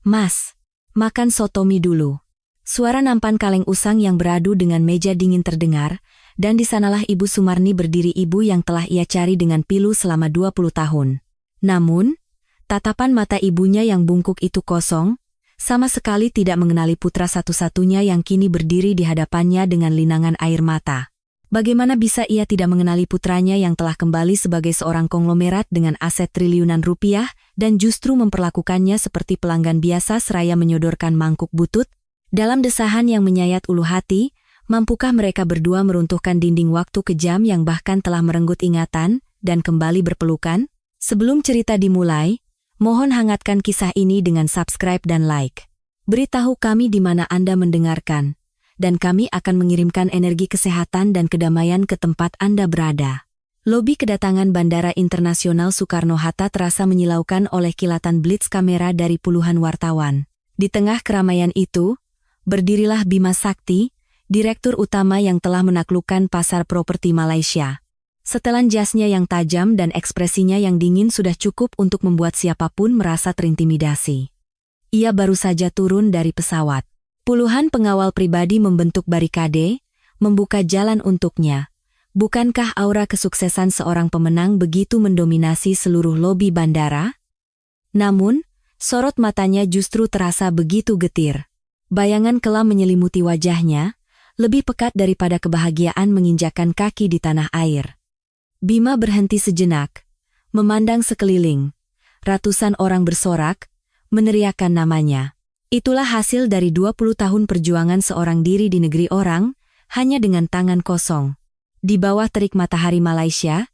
"Mas, makan soto mie dulu." Suara nampan kaleng usang yang beradu dengan meja dingin terdengar, dan di sanalah Ibu Sumarni berdiri, ibu yang telah ia cari dengan pilu selama 20 tahun. Namun, tatapan mata ibunya yang bungkuk itu kosong, sama sekali tidak mengenali putra satu-satunya yang kini berdiri di hadapannya dengan linangan air mata. Bagaimana bisa ia tidak mengenali putranya yang telah kembali sebagai seorang konglomerat dengan aset triliunan rupiah dan justru memperlakukannya seperti pelanggan biasa seraya menyodorkan mangkuk butut? Dalam desahan yang menyayat ulu hati, mampukah mereka berdua meruntuhkan dinding waktu kejam yang bahkan telah merenggut ingatan dan kembali berpelukan? Sebelum cerita dimulai, mohon hangatkan kisah ini dengan subscribe dan like. Beritahu kami di mana Anda mendengarkan, dan kami akan mengirimkan energi kesehatan dan kedamaian ke tempat Anda berada. Lobi kedatangan Bandara Internasional Soekarno-Hatta terasa menyilaukan oleh kilatan blitz kamera dari puluhan wartawan. Di tengah keramaian itu, berdirilah Bima Sakti, direktur utama yang telah menaklukkan pasar properti Malaysia. Setelan jasnya yang tajam dan ekspresinya yang dingin sudah cukup untuk membuat siapapun merasa terintimidasi. Ia baru saja turun dari pesawat. Puluhan pengawal pribadi membentuk barikade, membuka jalan untuknya. Bukankah aura kesuksesan seorang pemenang begitu mendominasi seluruh lobi bandara? Namun, sorot matanya justru terasa begitu getir. Bayangan kelam menyelimuti wajahnya, lebih pekat daripada kebahagiaan menginjakkan kaki di tanah air. Bima berhenti sejenak, memandang sekeliling. Ratusan orang bersorak, meneriakkan namanya. Itulah hasil dari 20 tahun perjuangan seorang diri di negeri orang, hanya dengan tangan kosong. Di bawah terik matahari Malaysia,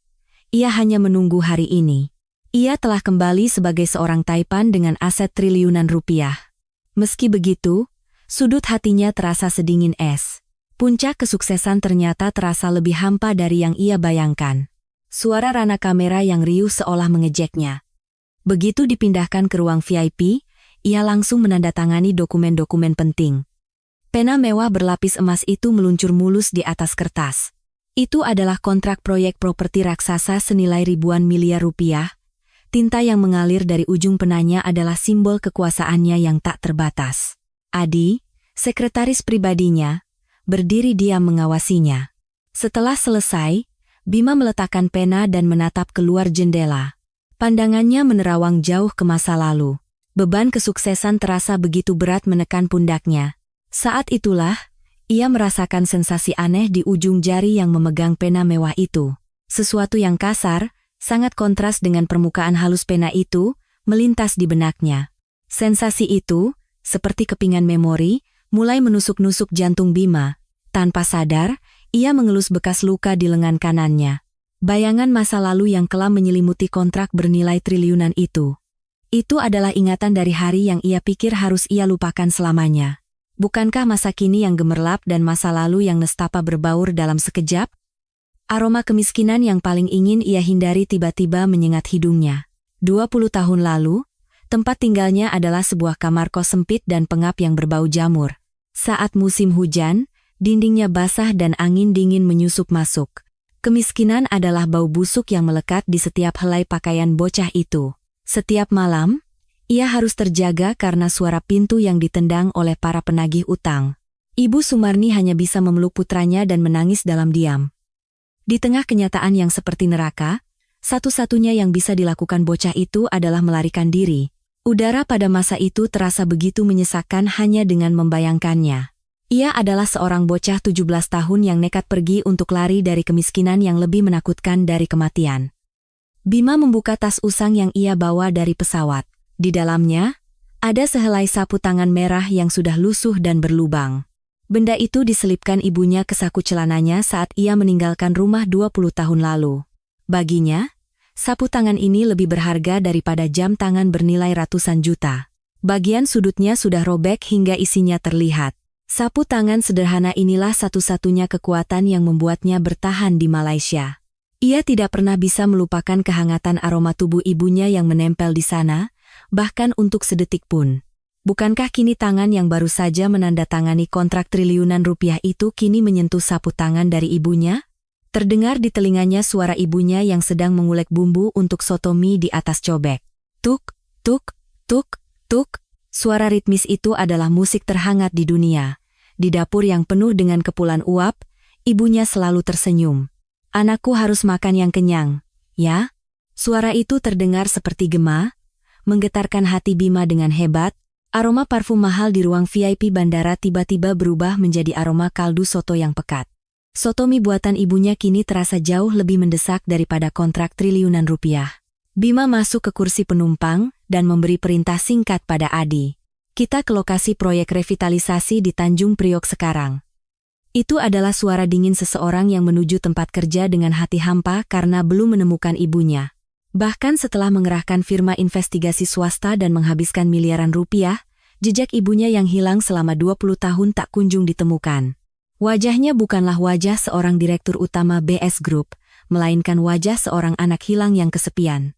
ia hanya menunggu hari ini. Ia telah kembali sebagai seorang taipan dengan aset triliunan rupiah. Meski begitu, sudut hatinya terasa sedingin es. Puncak kesuksesan ternyata terasa lebih hampa dari yang ia bayangkan. Suara rana kamera yang riuh seolah mengejeknya. Begitu dipindahkan ke ruang VIP, ia langsung menandatangani dokumen-dokumen penting. Pena mewah berlapis emas itu meluncur mulus di atas kertas. Itu adalah kontrak proyek properti raksasa senilai ribuan miliar rupiah. Tinta yang mengalir dari ujung penanya adalah simbol kekuasaannya yang tak terbatas. Adi, sekretaris pribadinya, berdiri diam mengawasinya. Setelah selesai, Bima meletakkan pena dan menatap keluar jendela. Pandangannya menerawang jauh ke masa lalu. Beban kesuksesan terasa begitu berat menekan pundaknya. Saat itulah, ia merasakan sensasi aneh di ujung jari yang memegang pena mewah itu. Sesuatu yang kasar, sangat kontras dengan permukaan halus pena itu, melintas di benaknya. Sensasi itu, seperti kepingan memori, mulai menusuk-nusuk jantung Bima. Tanpa sadar, ia mengelus bekas luka di lengan kanannya. Bayangan masa lalu yang kelam menyelimuti kontrak bernilai triliunan itu. Itu adalah ingatan dari hari yang ia pikir harus ia lupakan selamanya. Bukankah masa kini yang gemerlap dan masa lalu yang nestapa berbaur dalam sekejap? Aroma kemiskinan yang paling ingin ia hindari tiba-tiba menyengat hidungnya. 20 tahun lalu, tempat tinggalnya adalah sebuah kamar kos sempit dan pengap yang berbau jamur. Saat musim hujan, dindingnya basah dan angin dingin menyusup masuk. Kemiskinan adalah bau busuk yang melekat di setiap helai pakaian bocah itu. Setiap malam, ia harus terjaga karena suara pintu yang ditendang oleh para penagih utang. Ibu Sumarni hanya bisa memeluk putranya dan menangis dalam diam. Di tengah kenyataan yang seperti neraka, satu-satunya yang bisa dilakukan bocah itu adalah melarikan diri. Udara pada masa itu terasa begitu menyesakkan hanya dengan membayangkannya. Ia adalah seorang bocah 17 tahun yang nekat pergi untuk lari dari kemiskinan yang lebih menakutkan dari kematian. Bima membuka tas usang yang ia bawa dari pesawat. Di dalamnya, ada sehelai sapu tangan merah yang sudah lusuh dan berlubang. Benda itu diselipkan ibunya ke saku celananya saat ia meninggalkan rumah 20 tahun lalu. Baginya, sapu tangan ini lebih berharga daripada jam tangan bernilai ratusan juta. Bagian sudutnya sudah robek hingga isinya terlihat. Sapu tangan sederhana inilah satu-satunya kekuatan yang membuatnya bertahan di Malaysia. Ia tidak pernah bisa melupakan kehangatan aroma tubuh ibunya yang menempel di sana, bahkan untuk sedetik pun. Bukankah kini tangan yang baru saja menandatangani kontrak triliunan rupiah itu kini menyentuh sapu tangan dari ibunya? Terdengar di telinganya suara ibunya yang sedang mengulek bumbu untuk soto mie di atas cobek. Tuk, tuk, tuk, tuk. Suara ritmis itu adalah musik terhangat di dunia. Di dapur yang penuh dengan kepulan uap, ibunya selalu tersenyum. Anakku harus makan yang kenyang, ya? Suara itu terdengar seperti gema, menggetarkan hati Bima dengan hebat. Aroma parfum mahal di ruang VIP bandara tiba-tiba berubah menjadi aroma kaldu soto yang pekat. Soto mie buatan ibunya kini terasa jauh lebih mendesak daripada kontrak triliunan rupiah. Bima masuk ke kursi penumpang dan memberi perintah singkat pada Adi. Kita ke lokasi proyek revitalisasi di Tanjung Priok sekarang. Itu adalah suara dingin seseorang yang menuju tempat kerja dengan hati hampa karena belum menemukan ibunya. Bahkan setelah mengerahkan firma investigasi swasta dan menghabiskan miliaran rupiah, jejak ibunya yang hilang selama 20 tahun tak kunjung ditemukan. Wajahnya bukanlah wajah seorang direktur utama BS Group, melainkan wajah seorang anak hilang yang kesepian.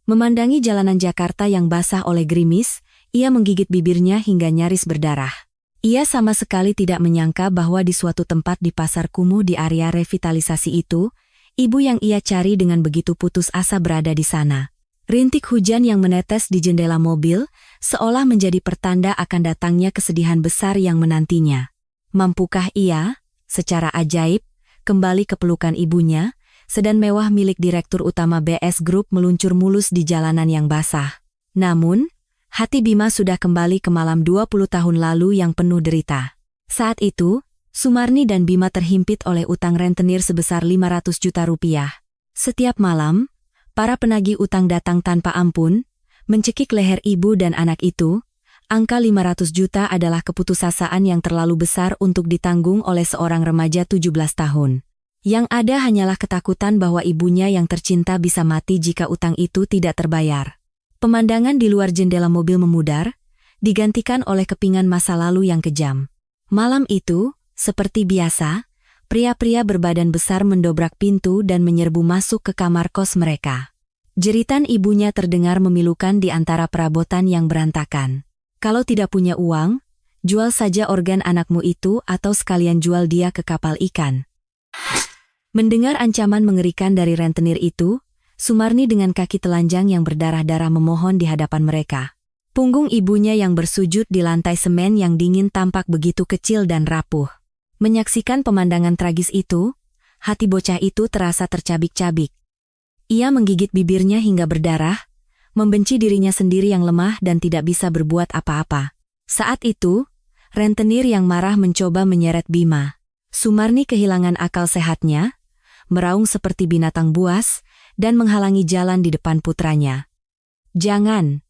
Memandangi jalanan Jakarta yang basah oleh gerimis, ia menggigit bibirnya hingga nyaris berdarah. Ia sama sekali tidak menyangka bahwa di suatu tempat di Pasar Kumuh di area revitalisasi itu, ibu yang ia cari dengan begitu putus asa berada di sana. Rintik hujan yang menetes di jendela mobil, seolah menjadi pertanda akan datangnya kesedihan besar yang menantinya. Mampukah ia, secara ajaib, kembali ke pelukan ibunya? Sedan mewah milik Direktur Utama BS Group meluncur mulus di jalanan yang basah. Namun, hati Bima sudah kembali ke malam 20 tahun lalu yang penuh derita. Saat itu, Sumarni dan Bima terhimpit oleh utang rentenir sebesar 500 juta rupiah. Setiap malam, para penagih utang datang tanpa ampun, mencekik leher ibu dan anak itu. Angka 500 juta adalah keputusasaan yang terlalu besar untuk ditanggung oleh seorang remaja 17 tahun. Yang ada hanyalah ketakutan bahwa ibunya yang tercinta bisa mati jika utang itu tidak terbayar. Pemandangan di luar jendela mobil memudar, digantikan oleh kepingan masa lalu yang kejam. Malam itu, seperti biasa, pria-pria berbadan besar mendobrak pintu dan menyerbu masuk ke kamar kos mereka. Jeritan ibunya terdengar memilukan di antara perabotan yang berantakan. Kalau tidak punya uang, jual saja organ anakmu itu atau sekalian jual dia ke kapal ikan. Mendengar ancaman mengerikan dari rentenir itu, Sumarni dengan kaki telanjang yang berdarah-darah memohon di hadapan mereka. Punggung ibunya yang bersujud di lantai semen yang dingin tampak begitu kecil dan rapuh. Menyaksikan pemandangan tragis itu, hati bocah itu terasa tercabik-cabik. Ia menggigit bibirnya hingga berdarah, membenci dirinya sendiri yang lemah dan tidak bisa berbuat apa-apa. Saat itu, rentenir yang marah mencoba menyeret Bima. Sumarni kehilangan akal sehatnya, meraung seperti binatang buas, dan menghalangi jalan di depan putranya. "Jangan!"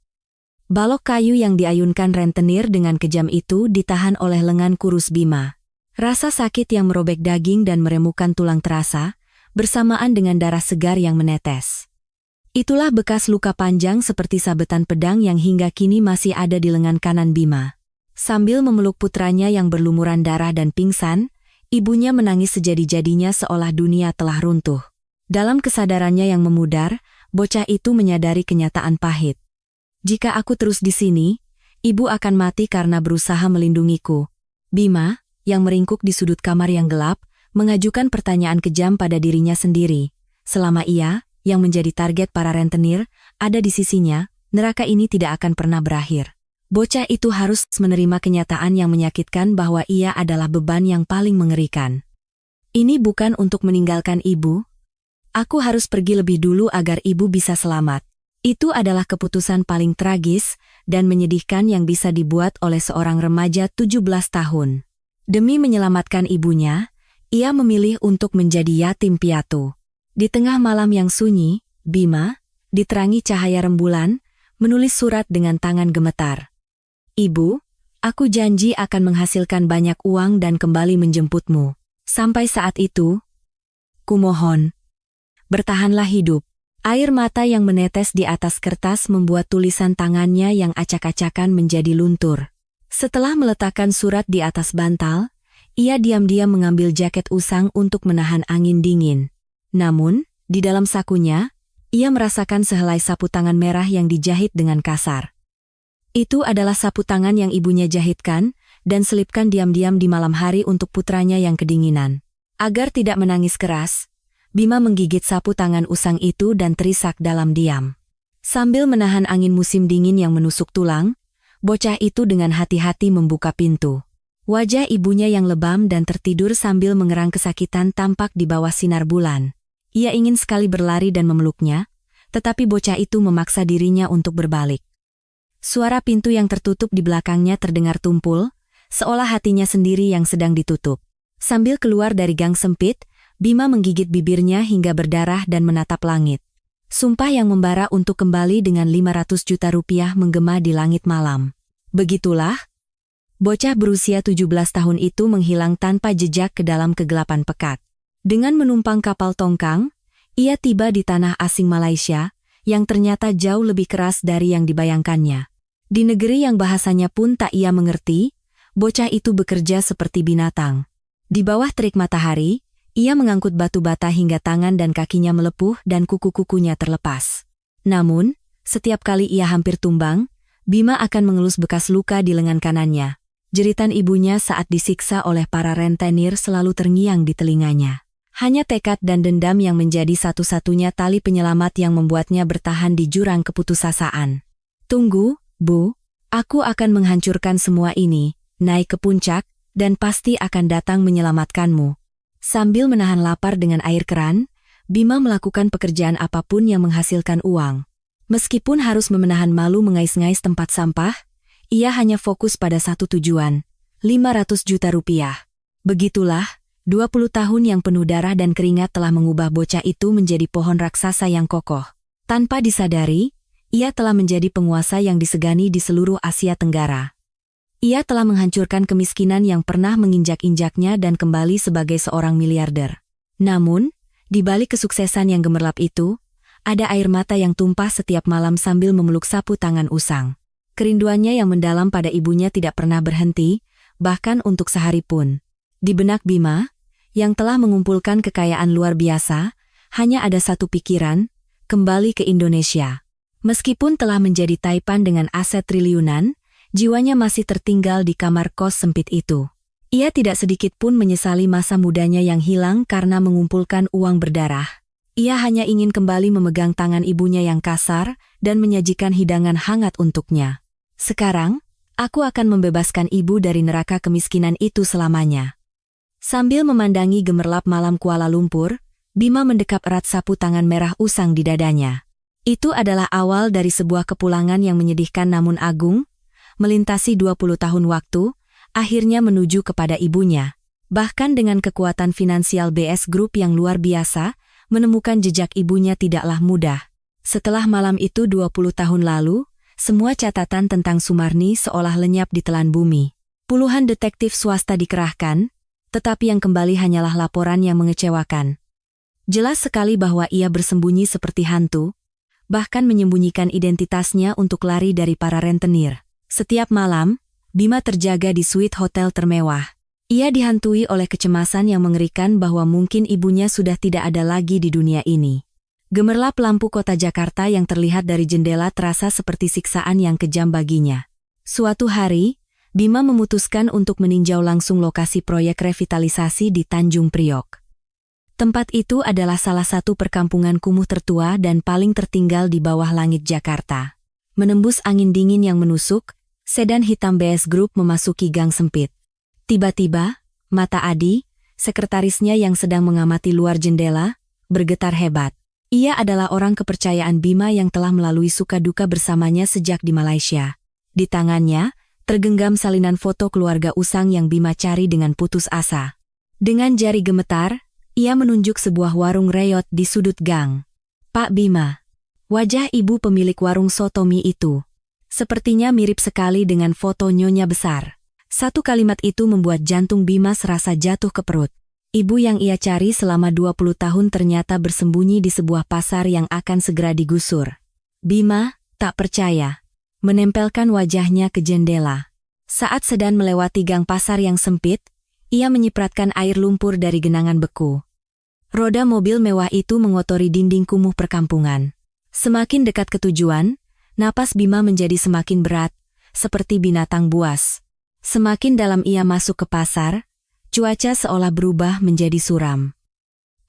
Balok kayu yang diayunkan rentenir dengan kejam itu ditahan oleh lengan kurus Bima. Rasa sakit yang merobek daging dan meremukan tulang terasa, bersamaan dengan darah segar yang menetes. Itulah bekas luka panjang seperti sabetan pedang yang hingga kini masih ada di lengan kanan Bima. Sambil memeluk putranya yang berlumuran darah dan pingsan, ibunya menangis sejadi-jadinya seolah dunia telah runtuh. Dalam kesadarannya yang memudar, bocah itu menyadari kenyataan pahit. "Jika aku terus di sini, ibu akan mati karena berusaha melindungiku." Bima, yang meringkuk di sudut kamar yang gelap, mengajukan pertanyaan kejam pada dirinya sendiri. Selama ia, yang menjadi target para rentenir, ada di sisinya, neraka ini tidak akan pernah berakhir. Bocah itu harus menerima kenyataan yang menyakitkan bahwa ia adalah beban yang paling mengerikan. "Ini bukan untuk meninggalkan ibu. Aku harus pergi lebih dulu agar ibu bisa selamat." Itu adalah keputusan paling tragis dan menyedihkan yang bisa dibuat oleh seorang remaja 17 tahun. Demi menyelamatkan ibunya, ia memilih untuk menjadi yatim piatu. Di tengah malam yang sunyi, Bima, diterangi cahaya rembulan, menulis surat dengan tangan gemetar. "Ibu, aku janji akan menghasilkan banyak uang dan kembali menjemputmu. Sampai saat itu, kumohon, bertahanlah hidup." Air mata yang menetes di atas kertas membuat tulisan tangannya yang acak-acakan menjadi luntur. Setelah meletakkan surat di atas bantal, ia diam-diam mengambil jaket usang untuk menahan angin dingin. Namun, di dalam sakunya, ia merasakan sehelai sapu tangan merah yang dijahit dengan kasar. Itu adalah sapu tangan yang ibunya jahitkan dan selipkan diam-diam di malam hari untuk putranya yang kedinginan. Agar tidak menangis keras, Bima menggigit sapu tangan usang itu dan terisak dalam diam. Sambil menahan angin musim dingin yang menusuk tulang, Bocah itu dengan hati-hati membuka pintu. Wajah ibunya yang lebam dan tertidur sambil mengerang kesakitan tampak di bawah sinar bulan. Ia ingin sekali berlari dan memeluknya, tetapi bocah itu memaksa dirinya untuk berbalik. Suara pintu yang tertutup di belakangnya terdengar tumpul, seolah hatinya sendiri yang sedang ditutup. Sambil keluar dari gang sempit, Bima menggigit bibirnya hingga berdarah dan menatap langit. Sumpah yang membara untuk kembali dengan 500 juta rupiah menggema di langit malam. Begitulah, bocah berusia 17 tahun itu menghilang tanpa jejak ke dalam kegelapan pekat. Dengan menumpang kapal tongkang, ia tiba di tanah asing Malaysia, yang ternyata jauh lebih keras dari yang dibayangkannya. Di negeri yang bahasanya pun tak ia mengerti, bocah itu bekerja seperti binatang. Di bawah terik matahari, ia mengangkut batu bata hingga tangan dan kakinya melepuh dan kuku-kukunya terlepas. Namun, setiap kali ia hampir tumbang, Bima akan mengelus bekas luka di lengan kanannya. Jeritan ibunya saat disiksa oleh para rentenir selalu terngiang di telinganya. Hanya tekad dan dendam yang menjadi satu-satunya tali penyelamat yang membuatnya bertahan di jurang keputusasaan. Tunggu, Bu, aku akan menghancurkan semua ini, naik ke puncak, dan pasti akan datang menyelamatkanmu. Sambil menahan lapar dengan air keran, Bima melakukan pekerjaan apapun yang menghasilkan uang. Meskipun harus memenahan malu mengais-ngais tempat sampah, ia hanya fokus pada satu tujuan, 500 juta rupiah. Begitulah, 20 tahun yang penuh darah dan keringat telah mengubah bocah itu menjadi pohon raksasa yang kokoh. Tanpa disadari, ia telah menjadi penguasa yang disegani di seluruh Asia Tenggara. Ia telah menghancurkan kemiskinan yang pernah menginjak-injaknya dan kembali sebagai seorang miliarder. Namun, di balik kesuksesan yang gemerlap itu, ada air mata yang tumpah setiap malam sambil memeluk sapu tangan usang. Kerinduannya yang mendalam pada ibunya tidak pernah berhenti, bahkan untuk sehari pun. Di benak Bima, yang telah mengumpulkan kekayaan luar biasa, hanya ada satu pikiran, kembali ke Indonesia. Meskipun telah menjadi taipan dengan aset triliunan, jiwanya masih tertinggal di kamar kos sempit itu. Ia tidak sedikit pun menyesali masa mudanya yang hilang karena mengumpulkan uang berdarah. Ia hanya ingin kembali memegang tangan ibunya yang kasar dan menyajikan hidangan hangat untuknya. Sekarang, aku akan membebaskan ibu dari neraka kemiskinan itu selamanya. Sambil memandangi gemerlap malam Kuala Lumpur, Bima mendekap erat sapu tangan merah usang di dadanya. Itu adalah awal dari sebuah kepulangan yang menyedihkan namun agung, melintasi 20 tahun waktu, akhirnya menuju kepada ibunya. Bahkan dengan kekuatan finansial BS Group yang luar biasa, menemukan jejak ibunya tidaklah mudah. Setelah malam itu 20 tahun lalu, semua catatan tentang Sumarni seolah lenyap di telan bumi. Puluhan detektif swasta dikerahkan, tetapi yang kembali hanyalah laporan yang mengecewakan. Jelas sekali bahwa ia bersembunyi seperti hantu, bahkan menyembunyikan identitasnya untuk lari dari para rentenir. Setiap malam, Bima terjaga di suite hotel termewah. Ia dihantui oleh kecemasan yang mengerikan bahwa mungkin ibunya sudah tidak ada lagi di dunia ini. Gemerlap lampu kota Jakarta yang terlihat dari jendela terasa seperti siksaan yang kejam baginya. Suatu hari, Bima memutuskan untuk meninjau langsung lokasi proyek revitalisasi di Tanjung Priok. Tempat itu adalah salah satu perkampungan kumuh tertua dan paling tertinggal di bawah langit Jakarta. Menembus angin dingin yang menusuk, sedan hitam BS Group memasuki gang sempit. Tiba-tiba, mata Adi, sekretarisnya yang sedang mengamati luar jendela, bergetar hebat. Ia adalah orang kepercayaan Bima yang telah melalui suka duka bersamanya sejak di Malaysia. Di tangannya, tergenggam salinan foto keluarga usang yang Bima cari dengan putus asa. Dengan jari gemetar, ia menunjuk sebuah warung reot di sudut gang. Pak Bima. Wajah ibu pemilik warung soto mie itu. Sepertinya mirip sekali dengan foto nyonya besar. Satu kalimat itu membuat jantung Bima serasa jatuh ke perut. Ibu yang ia cari selama 20 tahun ternyata bersembunyi di sebuah pasar yang akan segera digusur. Bima tak percaya. Menempelkan wajahnya ke jendela. Saat sedang melewati gang pasar yang sempit, ia menyipratkan air lumpur dari genangan beku. Roda mobil mewah itu mengotori dinding kumuh perkampungan. Semakin dekat ke tujuan, napas Bima menjadi semakin berat, seperti binatang buas. Semakin dalam ia masuk ke pasar, cuaca seolah berubah menjadi suram.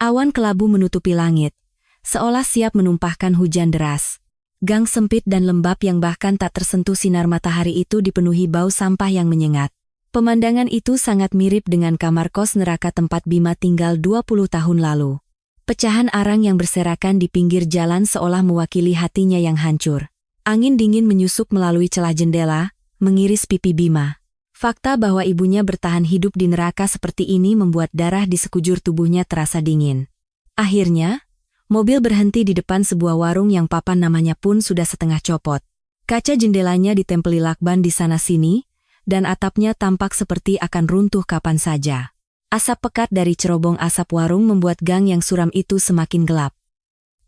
Awan kelabu menutupi langit, seolah siap menumpahkan hujan deras. Gang sempit dan lembab yang bahkan tak tersentuh sinar matahari itu dipenuhi bau sampah yang menyengat. Pemandangan itu sangat mirip dengan kamar kos neraka tempat Bima tinggal 20 tahun lalu. Pecahan arang yang berserakan di pinggir jalan seolah mewakili hatinya yang hancur. Angin dingin menyusup melalui celah jendela, mengiris pipi Bima. Fakta bahwa ibunya bertahan hidup di neraka seperti ini membuat darah di sekujur tubuhnya terasa dingin. Akhirnya, mobil berhenti di depan sebuah warung yang papan namanya pun sudah setengah copot. Kaca jendelanya ditempeli lakban di sana-sini, dan atapnya tampak seperti akan runtuh kapan saja. Asap pekat dari cerobong asap warung membuat gang yang suram itu semakin gelap.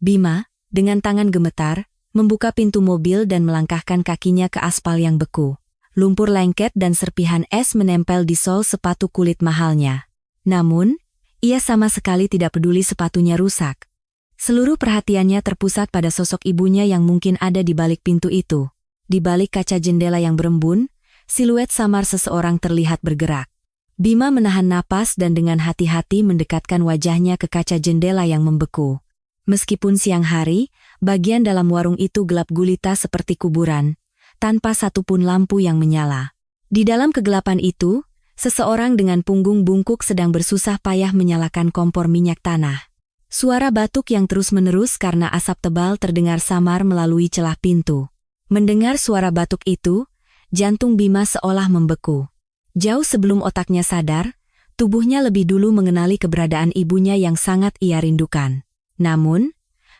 Bima, dengan tangan gemetar, membuka pintu mobil dan melangkahkan kakinya ke aspal yang beku. Lumpur lengket dan serpihan es menempel di sol sepatu kulit mahalnya. Namun, ia sama sekali tidak peduli sepatunya rusak. Seluruh perhatiannya terpusat pada sosok ibunya yang mungkin ada di balik pintu itu. Di balik kaca jendela yang berembun, siluet samar seseorang terlihat bergerak. Bima menahan napas dan dengan hati-hati mendekatkan wajahnya ke kaca jendela yang membeku. Meskipun siang hari, bagian dalam warung itu gelap gulita seperti kuburan, tanpa satupun lampu yang menyala. Di dalam kegelapan itu, seseorang dengan punggung bungkuk sedang bersusah payah menyalakan kompor minyak tanah. Suara batuk yang terus-menerus karena asap tebal terdengar samar melalui celah pintu. Mendengar suara batuk itu, jantung Bima seolah membeku. Jauh sebelum otaknya sadar, tubuhnya lebih dulu mengenali keberadaan ibunya yang sangat ia rindukan. Namun,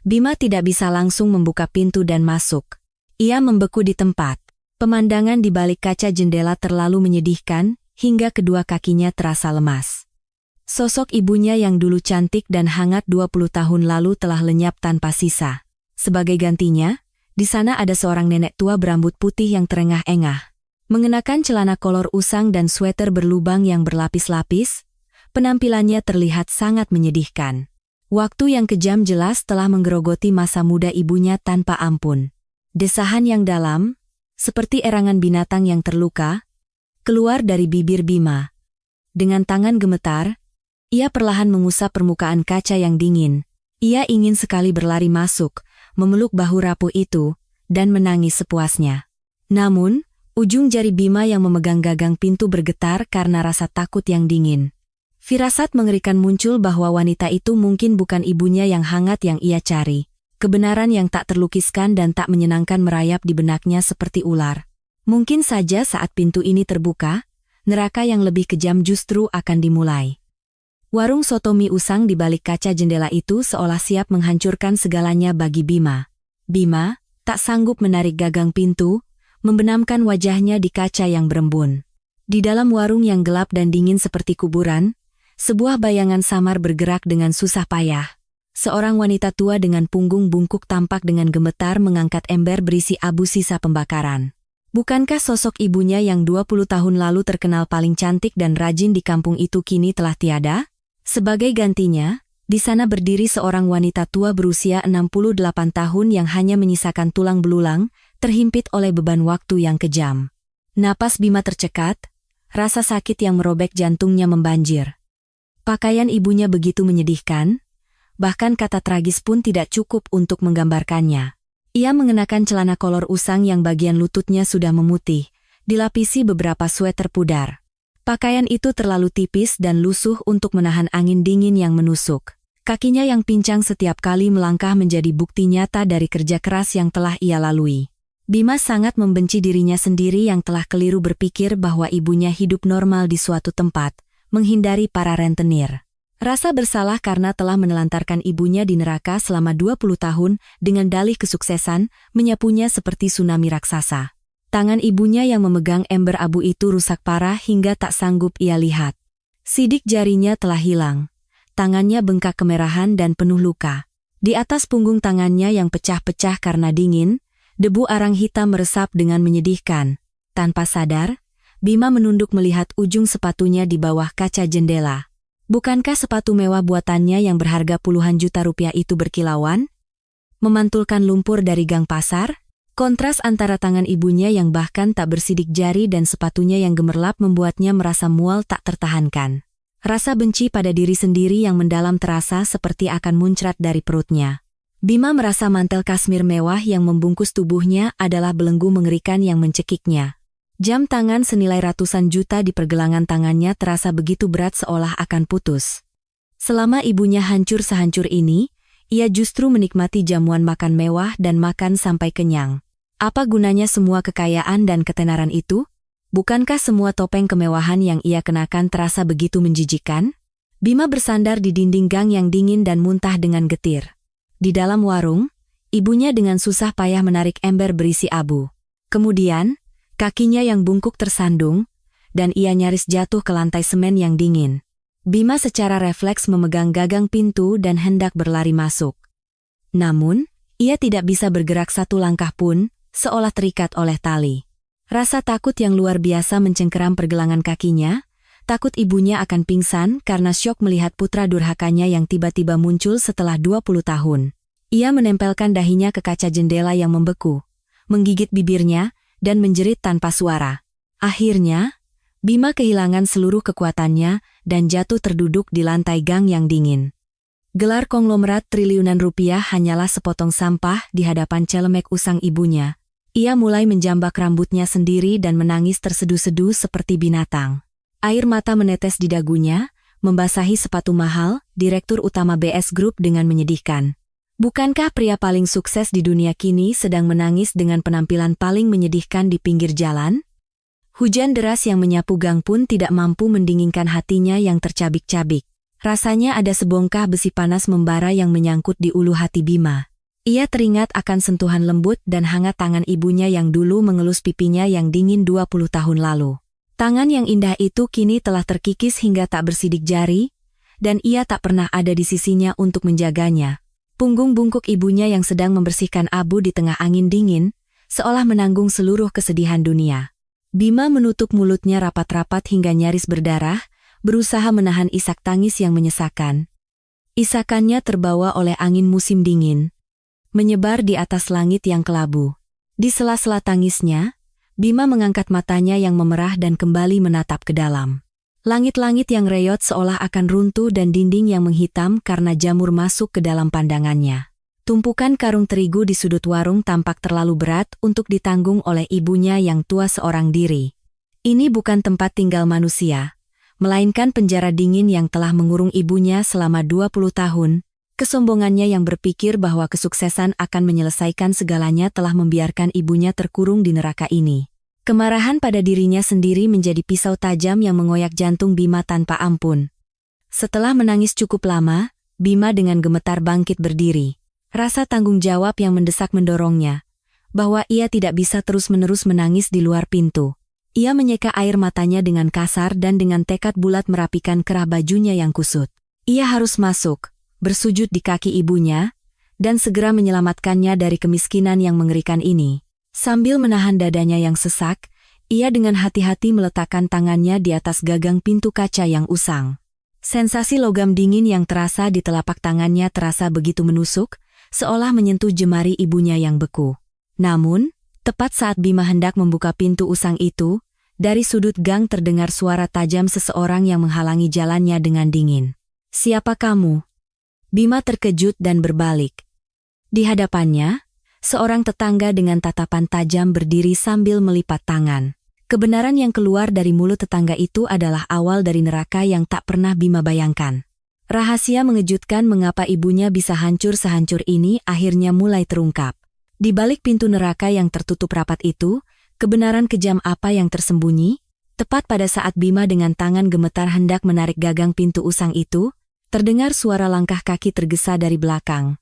Bima tidak bisa langsung membuka pintu dan masuk. Ia membeku di tempat. Pemandangan di balik kaca jendela terlalu menyedihkan, hingga kedua kakinya terasa lemas. Sosok ibunya yang dulu cantik dan hangat 20 tahun lalu telah lenyap tanpa sisa. Sebagai gantinya, di sana ada seorang nenek tua berambut putih yang terengah-engah. Mengenakan celana kolor usang dan sweter berlubang yang berlapis-lapis, penampilannya terlihat sangat menyedihkan. Waktu yang kejam jelas telah menggerogoti masa muda ibunya tanpa ampun. Desahan yang dalam, seperti erangan binatang yang terluka, keluar dari bibir Bima. Dengan tangan gemetar, ia perlahan mengusap permukaan kaca yang dingin. Ia ingin sekali berlari masuk, memeluk bahu rapuh itu, dan menangis sepuasnya. Namun, ujung jari Bima yang memegang gagang pintu bergetar karena rasa takut yang dingin. Firasat mengerikan muncul bahwa wanita itu mungkin bukan ibunya yang hangat yang ia cari. Kebenaran yang tak terlukiskan dan tak menyenangkan merayap di benaknya seperti ular. Mungkin saja saat pintu ini terbuka, neraka yang lebih kejam justru akan dimulai. Warung soto mie usang di balik kaca jendela itu seolah siap menghancurkan segalanya bagi Bima. Bima, tak sanggup menarik gagang pintu, membenamkan wajahnya di kaca yang berembun. Di dalam warung yang gelap dan dingin seperti kuburan, sebuah bayangan samar bergerak dengan susah payah. Seorang wanita tua dengan punggung bungkuk tampak dengan gemetar mengangkat ember berisi abu sisa pembakaran. Bukankah sosok ibunya yang 20 tahun lalu terkenal paling cantik dan rajin di kampung itu kini telah tiada? Sebagai gantinya, di sana berdiri seorang wanita tua berusia 68 tahun yang hanya menyisakan tulang belulang, terhimpit oleh beban waktu yang kejam. Napas Bima tercekat, rasa sakit yang merobek jantungnya membanjir. Pakaian ibunya begitu menyedihkan, bahkan kata tragis pun tidak cukup untuk menggambarkannya. Ia mengenakan celana kolor usang yang bagian lututnya sudah memutih, dilapisi beberapa sweter pudar. Pakaian itu terlalu tipis dan lusuh untuk menahan angin dingin yang menusuk. Kakinya yang pincang setiap kali melangkah menjadi bukti nyata dari kerja keras yang telah ia lalui. Bima sangat membenci dirinya sendiri yang telah keliru berpikir bahwa ibunya hidup normal di suatu tempat, menghindari para rentenir. Rasa bersalah karena telah menelantarkan ibunya di neraka selama 20 tahun dengan dalih kesuksesan, menyapunya seperti tsunami raksasa. Tangan ibunya yang memegang ember abu itu rusak parah hingga tak sanggup ia lihat. Sidik jarinya telah hilang. Tangannya bengkak kemerahan dan penuh luka. Di atas punggung tangannya yang pecah-pecah karena dingin, debu arang hitam meresap dengan menyedihkan. Tanpa sadar, Bima menunduk melihat ujung sepatunya di bawah kaca jendela. Bukankah sepatu mewah buatannya yang berharga puluhan juta rupiah itu berkilauan? Memantulkan lumpur dari gang pasar? Kontras antara tangan ibunya yang bahkan tak bersidik jari dan sepatunya yang gemerlap membuatnya merasa mual tak tertahankan. Rasa benci pada diri sendiri yang mendalam terasa seperti akan muncrat dari perutnya. Bima merasa mantel kasmir mewah yang membungkus tubuhnya adalah belenggu mengerikan yang mencekiknya. Jam tangan senilai ratusan juta di pergelangan tangannya terasa begitu berat seolah akan putus. Selama ibunya hancur sehancur ini, ia justru menikmati jamuan makan mewah dan makan sampai kenyang. Apa gunanya semua kekayaan dan ketenaran itu? Bukankah semua topeng kemewahan yang ia kenakan terasa begitu menjijikkan? Bima bersandar di dinding gang yang dingin dan muntah dengan getir. Di dalam warung, ibunya dengan susah payah menarik ember berisi abu. Kemudian, kakinya yang bungkuk tersandung, dan ia nyaris jatuh ke lantai semen yang dingin. Bima secara refleks memegang gagang pintu dan hendak berlari masuk. Namun, ia tidak bisa bergerak satu langkah pun, seolah terikat oleh tali. Rasa takut yang luar biasa mencengkeram pergelangan kakinya, takut ibunya akan pingsan karena syok melihat putra durhakanya yang tiba-tiba muncul setelah 20 tahun. Ia menempelkan dahinya ke kaca jendela yang membeku, menggigit bibirnya, dan menjerit tanpa suara. Akhirnya, Bima kehilangan seluruh kekuatannya dan jatuh terduduk di lantai gang yang dingin. Gelar konglomerat triliunan rupiah hanyalah sepotong sampah di hadapan celemek usang ibunya. Ia mulai menjambak rambutnya sendiri dan menangis terseduh-seduh seperti binatang. Air mata menetes di dagunya, membasahi sepatu mahal, direktur utama BS Group dengan menyedihkan. Bukankah pria paling sukses di dunia kini sedang menangis dengan penampilan paling menyedihkan di pinggir jalan? Hujan deras yang menyapu gang pun tidak mampu mendinginkan hatinya yang tercabik-cabik. Rasanya ada sebongkah besi panas membara yang menyangkut di ulu hati Bima. Ia teringat akan sentuhan lembut dan hangat tangan ibunya yang dulu mengelus pipinya yang dingin 20 tahun lalu. Tangan yang indah itu kini telah terkikis hingga tak bersidik jari, dan ia tak pernah ada di sisinya untuk menjaganya. Punggung bungkuk ibunya yang sedang membersihkan abu di tengah angin dingin, seolah menanggung seluruh kesedihan dunia. Bima menutup mulutnya rapat-rapat hingga nyaris berdarah, berusaha menahan isak tangis yang menyesakan. Isakannya terbawa oleh angin musim dingin, menyebar di atas langit yang kelabu. Di sela-sela tangisnya, Bima mengangkat matanya yang memerah dan kembali menatap ke dalam. Langit-langit yang reyot seolah akan runtuh dan dinding yang menghitam karena jamur masuk ke dalam pandangannya. Tumpukan karung terigu di sudut warung tampak terlalu berat untuk ditanggung oleh ibunya yang tua seorang diri. Ini bukan tempat tinggal manusia, melainkan penjara dingin yang telah mengurung ibunya selama 20 tahun. Kesombongannya yang berpikir bahwa kesuksesan akan menyelesaikan segalanya telah membiarkan ibunya terkurung di neraka ini. Kemarahan pada dirinya sendiri menjadi pisau tajam yang mengoyak jantung Bima tanpa ampun. Setelah menangis cukup lama, Bima dengan gemetar bangkit berdiri. Rasa tanggung jawab yang mendesak mendorongnya, bahwa ia tidak bisa terus-menerus menangis di luar pintu. Ia menyeka air matanya dengan kasar dan dengan tekad bulat merapikan kerah bajunya yang kusut. Ia harus masuk, bersujud di kaki ibunya, dan segera menyelamatkannya dari kemiskinan yang mengerikan ini. Sambil menahan dadanya yang sesak, ia dengan hati-hati meletakkan tangannya di atas gagang pintu kaca yang usang. Sensasi logam dingin yang terasa di telapak tangannya terasa begitu menusuk, seolah menyentuh jemari ibunya yang beku. Namun, tepat saat Bima hendak membuka pintu usang itu, dari sudut gang terdengar suara tajam seseorang yang menghalangi jalannya dengan dingin. "Siapa kamu?" Bima terkejut dan berbalik. Di hadapannya, seorang tetangga dengan tatapan tajam berdiri sambil melipat tangan. Kebenaran yang keluar dari mulut tetangga itu adalah awal dari neraka yang tak pernah Bima bayangkan. Rahasia mengejutkan mengapa ibunya bisa hancur sehancur ini akhirnya mulai terungkap. Di balik pintu neraka yang tertutup rapat itu, kebenaran kejam apa yang tersembunyi? Tepat pada saat Bima dengan tangan gemetar hendak menarik gagang pintu usang itu, terdengar suara langkah kaki tergesa dari belakang,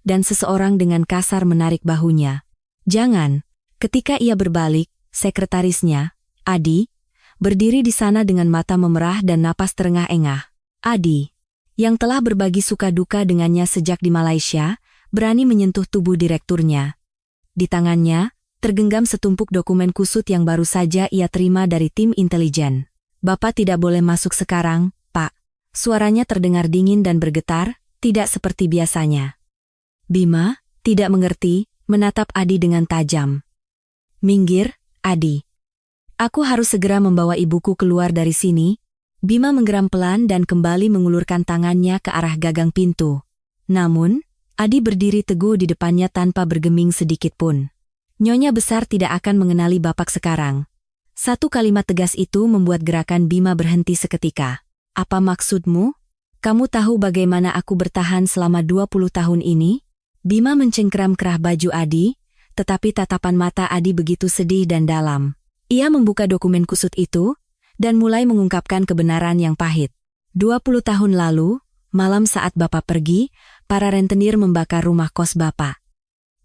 dan seseorang dengan kasar menarik bahunya. "Jangan!" Ketika ia berbalik, sekretarisnya, Adi, berdiri di sana dengan mata memerah dan napas terengah-engah. Adi, yang telah berbagi suka duka dengannya sejak di Malaysia, berani menyentuh tubuh direkturnya. Di tangannya, tergenggam setumpuk dokumen kusut yang baru saja ia terima dari tim intelijen. "Bapak tidak boleh masuk sekarang, Pak." Suaranya terdengar dingin dan bergetar, tidak seperti biasanya. Bima, tidak mengerti, menatap Adi dengan tajam. "Minggir, Adi. Aku harus segera membawa ibuku keluar dari sini." Bima menggeram pelan dan kembali mengulurkan tangannya ke arah gagang pintu. Namun, Adi berdiri teguh di depannya tanpa bergeming sedikit pun. Nyonya besar tidak akan mengenali Bapak sekarang. Satu kalimat tegas itu membuat gerakan Bima berhenti seketika. Apa maksudmu? Kamu tahu bagaimana aku bertahan selama 20 tahun ini? Bima mencengkeram kerah baju Adi, tetapi tatapan mata Adi begitu sedih dan dalam. Ia membuka dokumen kusut itu, dan mulai mengungkapkan kebenaran yang pahit. 20 tahun lalu, malam saat Bapak pergi, para rentenir membakar rumah kos Bapak.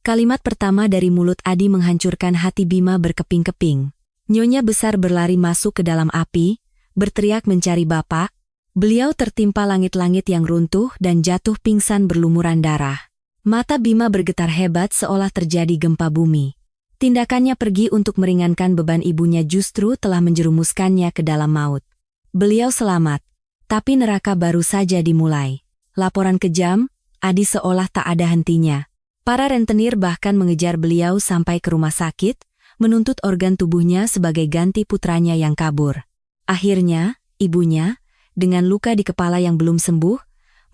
Kalimat pertama dari mulut Adi menghancurkan hati Bima berkeping-keping. Nyonya besar berlari masuk ke dalam api, berteriak mencari Bapak. Beliau tertimpa langit-langit yang runtuh dan jatuh pingsan berlumuran darah. Mata Bima bergetar hebat seolah terjadi gempa bumi. Tindakannya pergi untuk meringankan beban ibunya justru telah menjerumuskannya ke dalam maut. Beliau selamat, tapi neraka baru saja dimulai. Laporan kejam, Adi seolah tak ada hentinya. Para rentenir bahkan mengejar beliau sampai ke rumah sakit, menuntut organ tubuhnya sebagai ganti putranya yang kabur. Akhirnya, ibunya, dengan luka di kepala yang belum sembuh,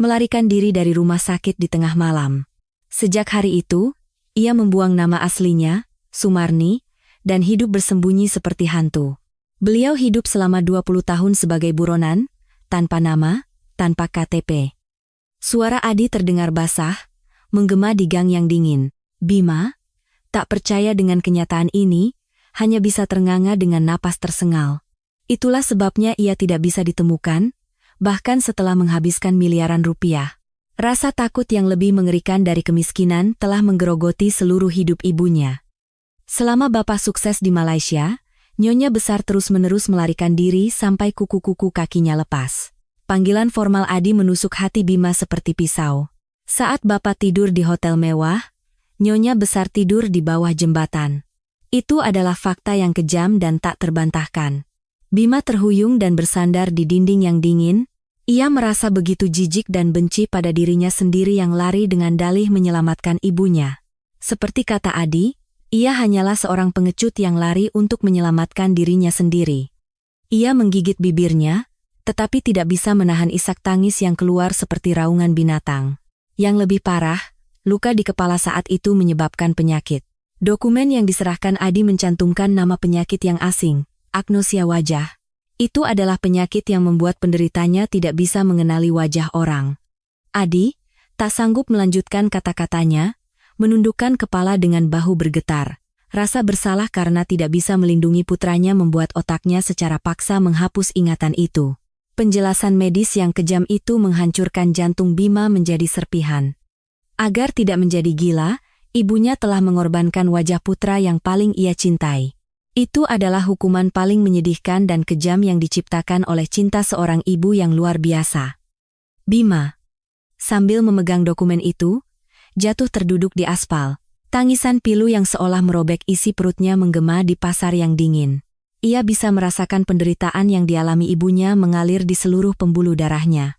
melarikan diri dari rumah sakit di tengah malam. Sejak hari itu, ia membuang nama aslinya, Sumarni, dan hidup bersembunyi seperti hantu. Beliau hidup selama 20 tahun sebagai buronan, tanpa nama, tanpa KTP. Suara Adi terdengar basah, menggema di gang yang dingin. Bima, tak percaya dengan kenyataan ini, hanya bisa ternganga dengan napas tersengal. Itulah sebabnya ia tidak bisa ditemukan, bahkan setelah menghabiskan miliaran rupiah. Rasa takut yang lebih mengerikan dari kemiskinan telah menggerogoti seluruh hidup ibunya. Selama Bapak sukses di Malaysia, Nyonya besar terus-menerus melarikan diri sampai kuku-kuku kakinya lepas. Panggilan formal Adi menusuk hati Bima seperti pisau. Saat Bapak tidur di hotel mewah, Nyonya besar tidur di bawah jembatan. Itu adalah fakta yang kejam dan tak terbantahkan. Bima terhuyung dan bersandar di dinding yang dingin. Ia merasa begitu jijik dan benci pada dirinya sendiri yang lari dengan dalih menyelamatkan ibunya. Seperti kata Adi, ia hanyalah seorang pengecut yang lari untuk menyelamatkan dirinya sendiri. Ia menggigit bibirnya, tetapi tidak bisa menahan isak tangis yang keluar seperti raungan binatang. Yang lebih parah, luka di kepala saat itu menyebabkan penyakit. Dokumen yang diserahkan Adi mencantumkan nama penyakit yang asing, agnosia wajah. Itu adalah penyakit yang membuat penderitanya tidak bisa mengenali wajah orang. Adi, tak sanggup melanjutkan kata-katanya, menundukkan kepala dengan bahu bergetar. Rasa bersalah karena tidak bisa melindungi putranya membuat otaknya secara paksa menghapus ingatan itu. Penjelasan medis yang kejam itu menghancurkan jantung Bima menjadi serpihan. Agar tidak menjadi gila, ibunya telah mengorbankan wajah putra yang paling ia cintai. Itu adalah hukuman paling menyedihkan dan kejam yang diciptakan oleh cinta seorang ibu yang luar biasa. Bima, sambil memegang dokumen itu, jatuh terduduk di aspal. Tangisan pilu yang seolah merobek isi perutnya menggema di pasar yang dingin. Ia bisa merasakan penderitaan yang dialami ibunya mengalir di seluruh pembuluh darahnya.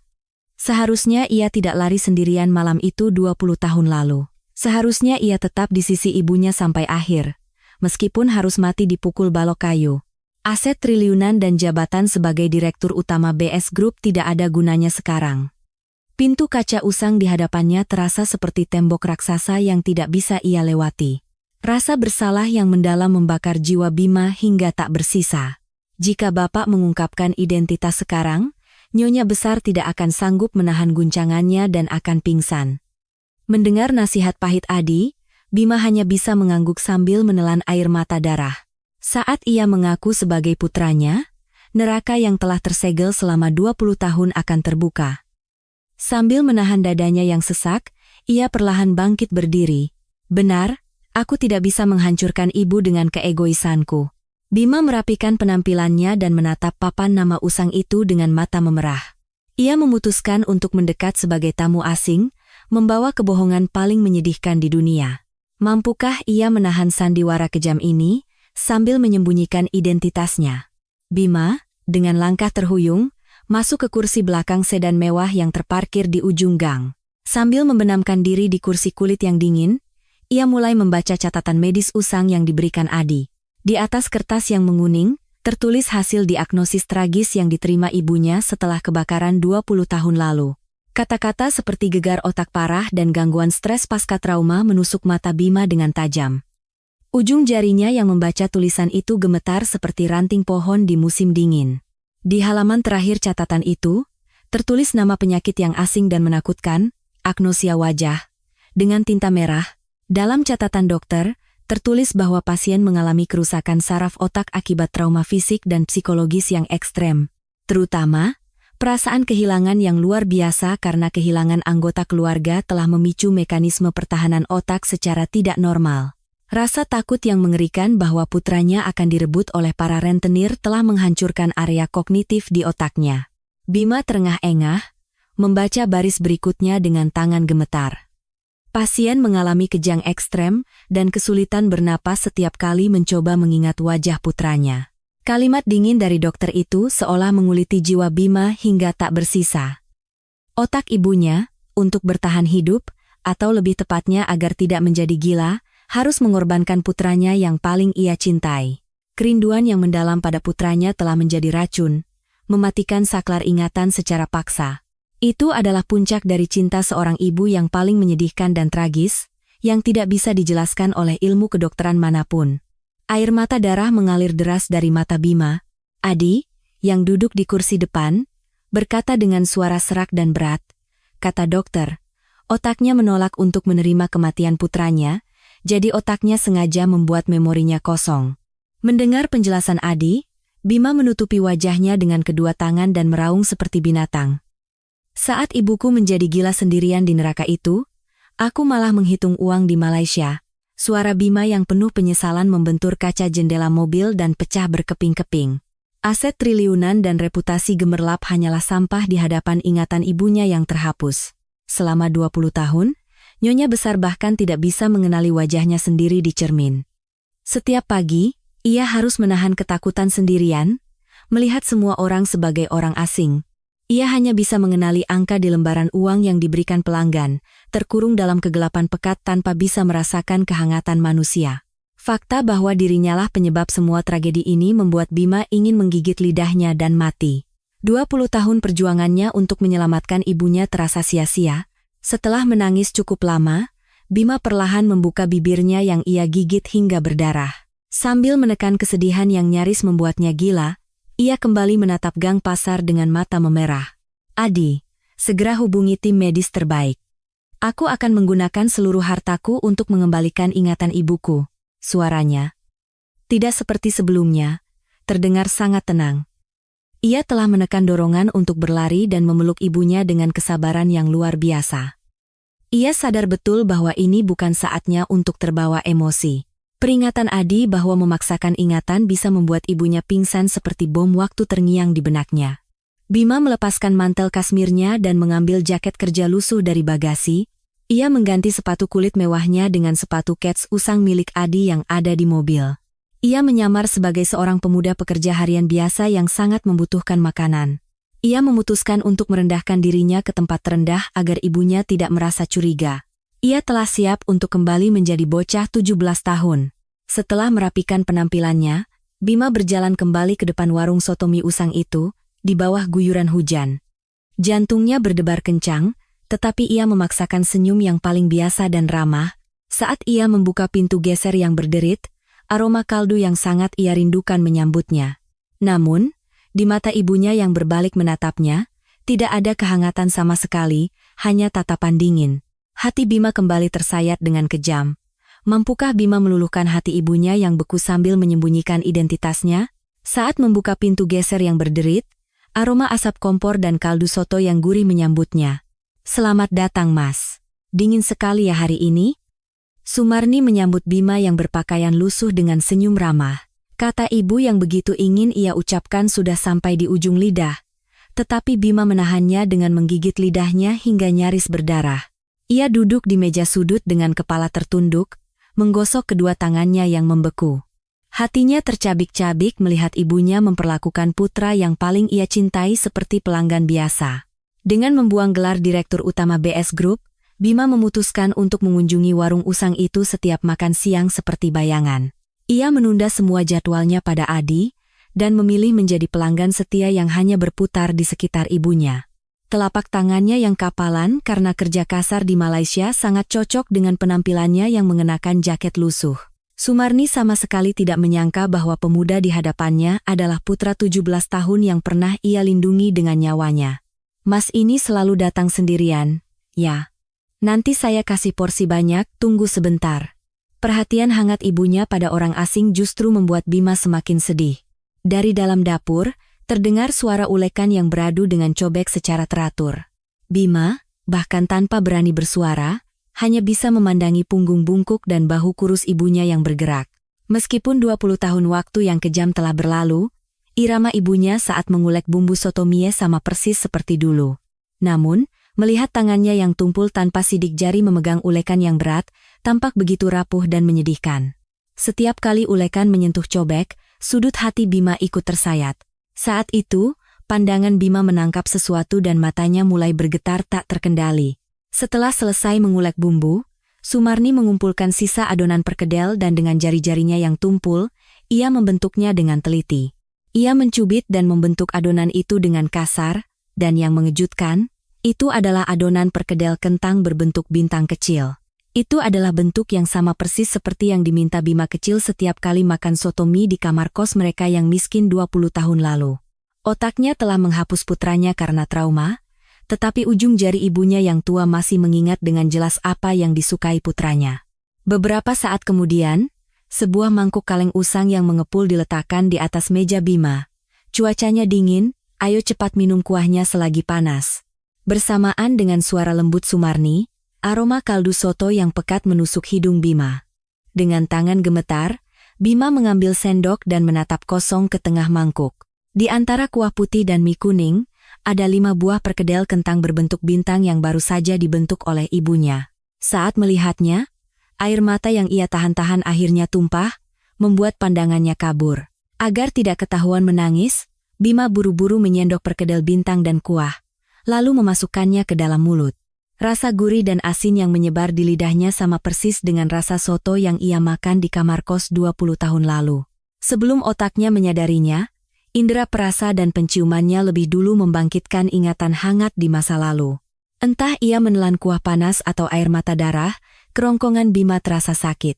Seharusnya ia tidak lari sendirian malam itu 20 tahun lalu. Seharusnya ia tetap di sisi ibunya sampai akhir. Meskipun harus mati dipukul balok kayu. Aset triliunan dan jabatan sebagai direktur utama BS Group tidak ada gunanya sekarang. Pintu kaca usang di hadapannya terasa seperti tembok raksasa yang tidak bisa ia lewati. Rasa bersalah yang mendalam membakar jiwa Bima hingga tak bersisa. Jika Bapak mengungkapkan identitas sekarang, Nyonya besar tidak akan sanggup menahan guncangannya dan akan pingsan. Mendengar nasihat pahit Adi, Bima hanya bisa mengangguk sambil menelan air mata darah. Saat ia mengaku sebagai putranya, neraka yang telah tersegel selama 20 tahun akan terbuka. Sambil menahan dadanya yang sesak, ia perlahan bangkit berdiri. Benar, aku tidak bisa menghancurkan ibu dengan keegoisanku. Bima merapikan penampilannya dan menatap papan nama usang itu dengan mata memerah. Ia memutuskan untuk mendekat sebagai tamu asing, membawa kebohongan paling menyedihkan di dunia. Mampukah ia menahan sandiwara kejam ini, sambil menyembunyikan identitasnya? Bima, dengan langkah terhuyung, masuk ke kursi belakang sedan mewah yang terparkir di ujung gang. Sambil membenamkan diri di kursi kulit yang dingin, ia mulai membaca catatan medis usang yang diberikan Adi. Di atas kertas yang menguning, tertulis hasil diagnosis tragis yang diterima ibunya setelah kebakaran 20 tahun lalu. Kata-kata seperti gegar otak parah dan gangguan stres pasca trauma menusuk mata Bima dengan tajam. Ujung jarinya yang membaca tulisan itu gemetar seperti ranting pohon di musim dingin. Di halaman terakhir catatan itu, tertulis nama penyakit yang asing dan menakutkan, agnosia wajah, dengan tinta merah. Dalam catatan dokter, tertulis bahwa pasien mengalami kerusakan saraf otak akibat trauma fisik dan psikologis yang ekstrem, terutama perasaan kehilangan yang luar biasa karena kehilangan anggota keluarga telah memicu mekanisme pertahanan otak secara tidak normal. Rasa takut yang mengerikan bahwa putranya akan direbut oleh para rentenir telah menghancurkan area kognitif di otaknya. Bima terengah-engah, membaca baris berikutnya dengan tangan gemetar. Pasien mengalami kejang ekstrem dan kesulitan bernapas setiap kali mencoba mengingat wajah putranya. Kalimat dingin dari dokter itu seolah menguliti jiwa Bima hingga tak bersisa. Otak ibunya, untuk bertahan hidup, atau lebih tepatnya agar tidak menjadi gila, harus mengorbankan putranya yang paling ia cintai. Kerinduan yang mendalam pada putranya telah menjadi racun, mematikan saklar ingatan secara paksa. Itu adalah puncak dari cinta seorang ibu yang paling menyedihkan dan tragis, yang tidak bisa dijelaskan oleh ilmu kedokteran manapun. Air mata darah mengalir deras dari mata Bima. Adi, yang duduk di kursi depan, berkata dengan suara serak dan berat, kata dokter, otaknya menolak untuk menerima kematian putranya, jadi otaknya sengaja membuat memorinya kosong. Mendengar penjelasan Adi, Bima menutupi wajahnya dengan kedua tangan dan meraung seperti binatang. Saat ibuku menjadi gila sendirian di neraka itu, aku malah menghitung uang di Malaysia. Suara Bima yang penuh penyesalan membentur kaca jendela mobil dan pecah berkeping-keping. Aset triliunan dan reputasi gemerlap hanyalah sampah di hadapan ingatan ibunya yang terhapus. Selama 20 tahun, Nyonya Besar bahkan tidak bisa mengenali wajahnya sendiri di cermin. Setiap pagi, ia harus menahan ketakutan sendirian, melihat semua orang sebagai orang asing. Ia hanya bisa mengenali angka di lembaran uang yang diberikan pelanggan, terkurung dalam kegelapan pekat tanpa bisa merasakan kehangatan manusia. Fakta bahwa dirinya lah penyebab semua tragedi ini membuat Bima ingin menggigit lidahnya dan mati. 20 tahun perjuangannya untuk menyelamatkan ibunya terasa sia-sia. Setelah menangis cukup lama, Bima perlahan membuka bibirnya yang ia gigit hingga berdarah. Sambil menekan kesedihan yang nyaris membuatnya gila, ia kembali menatap gang pasar dengan mata memerah. Adi, segera hubungi tim medis terbaik. Aku akan menggunakan seluruh hartaku untuk mengembalikan ingatan ibuku. Suaranya tidak seperti sebelumnya, terdengar sangat tenang. Ia telah menekan dorongan untuk berlari dan memeluk ibunya dengan kesabaran yang luar biasa. Ia sadar betul bahwa ini bukan saatnya untuk terbawa emosi. Peringatan Adi bahwa memaksakan ingatan bisa membuat ibunya pingsan seperti bom waktu terngiang di benaknya. Bima melepaskan mantel kasmirnya dan mengambil jaket kerja lusuh dari bagasi. Ia mengganti sepatu kulit mewahnya dengan sepatu kets usang milik Adi yang ada di mobil. Ia menyamar sebagai seorang pemuda pekerja harian biasa yang sangat membutuhkan makanan. Ia memutuskan untuk merendahkan dirinya ke tempat terendah agar ibunya tidak merasa curiga. Ia telah siap untuk kembali menjadi bocah 17 tahun. Setelah merapikan penampilannya, Bima berjalan kembali ke depan warung soto mie usang itu, di bawah guyuran hujan. Jantungnya berdebar kencang, tetapi ia memaksakan senyum yang paling biasa dan ramah. Saat ia membuka pintu geser yang berderit, aroma kaldu yang sangat ia rindukan menyambutnya. Namun, di mata ibunya yang berbalik menatapnya, tidak ada kehangatan sama sekali, hanya tatapan dingin. Hati Bima kembali tersayat dengan kejam. Mampukah Bima meluluhkan hati ibunya yang beku sambil menyembunyikan identitasnya? Saat membuka pintu geser yang berderit, aroma asap kompor dan kaldu soto yang gurih menyambutnya. "Selamat datang, Mas. Dingin sekali ya hari ini?" Sumarni menyambut Bima yang berpakaian lusuh dengan senyum ramah. Kata ibu yang begitu ingin ia ucapkan sudah sampai di ujung lidah. Tetapi Bima menahannya dengan menggigit lidahnya hingga nyaris berdarah. Ia duduk di meja sudut dengan kepala tertunduk, menggosok kedua tangannya yang membeku. Hatinya tercabik-cabik melihat ibunya memperlakukan putra yang paling ia cintai seperti pelanggan biasa. Dengan membuang gelar Direktur Utama BS Group, Bima memutuskan untuk mengunjungi warung usang itu setiap makan siang seperti bayangan. Ia menunda semua jadwalnya pada Adi, dan memilih menjadi pelanggan setia yang hanya berputar di sekitar ibunya. Telapak tangannya yang kapalan karena kerja kasar di Malaysia sangat cocok dengan penampilannya yang mengenakan jaket lusuh. Sumarni sama sekali tidak menyangka bahwa pemuda di hadapannya adalah putra 17 tahun yang pernah ia lindungi dengan nyawanya. Mas ini selalu datang sendirian, ya. Nanti saya kasih porsi banyak, tunggu sebentar. Perhatian hangat ibunya pada orang asing justru membuat Bima semakin sedih. Dari dalam dapur, terdengar suara ulekan yang beradu dengan cobek secara teratur. Bima, bahkan tanpa berani bersuara, hanya bisa memandangi punggung bungkuk dan bahu kurus ibunya yang bergerak. Meskipun 20 tahun waktu yang kejam telah berlalu, irama ibunya saat mengulek bumbu soto mie sama persis seperti dulu. Namun, melihat tangannya yang tumpul tanpa sidik jari memegang ulekan yang berat, tampak begitu rapuh dan menyedihkan. Setiap kali ulekan menyentuh cobek, sudut hati Bima ikut tersayat. Saat itu, pandangan Bima menangkap sesuatu dan matanya mulai bergetar tak terkendali. Setelah selesai mengulek bumbu, Sumarni mengumpulkan sisa adonan perkedel dan dengan jari-jarinya yang tumpul, ia membentuknya dengan teliti. Ia mencubit dan membentuk adonan itu dengan kasar, dan yang mengejutkan, itu adalah adonan perkedel kentang berbentuk bintang kecil. Itu adalah bentuk yang sama persis seperti yang diminta Bima kecil setiap kali makan soto mie di kamar kos mereka yang miskin 20 tahun lalu. Otaknya telah menghapus putranya karena trauma, tetapi ujung jari ibunya yang tua masih mengingat dengan jelas apa yang disukai putranya. Beberapa saat kemudian, sebuah mangkuk kaleng usang yang mengepul diletakkan di atas meja Bima. Cuacanya dingin, ayo cepat minum kuahnya selagi panas. Bersamaan dengan suara lembut Sumarni, aroma kaldu soto yang pekat menusuk hidung Bima. Dengan tangan gemetar, Bima mengambil sendok dan menatap kosong ke tengah mangkuk. Di antara kuah putih dan mie kuning, ada 5 buah perkedel kentang berbentuk bintang yang baru saja dibentuk oleh ibunya. Saat melihatnya, air mata yang ia tahan-tahan akhirnya tumpah, membuat pandangannya kabur. Agar tidak ketahuan menangis, Bima buru-buru menyendok perkedel bintang dan kuah, lalu memasukkannya ke dalam mulut. Rasa gurih dan asin yang menyebar di lidahnya sama persis dengan rasa soto yang ia makan di kamar kos 20 tahun lalu. Sebelum otaknya menyadarinya, indera perasa dan penciumannya lebih dulu membangkitkan ingatan hangat di masa lalu. Entah ia menelan kuah panas atau air mata darah, kerongkongan Bima terasa sakit.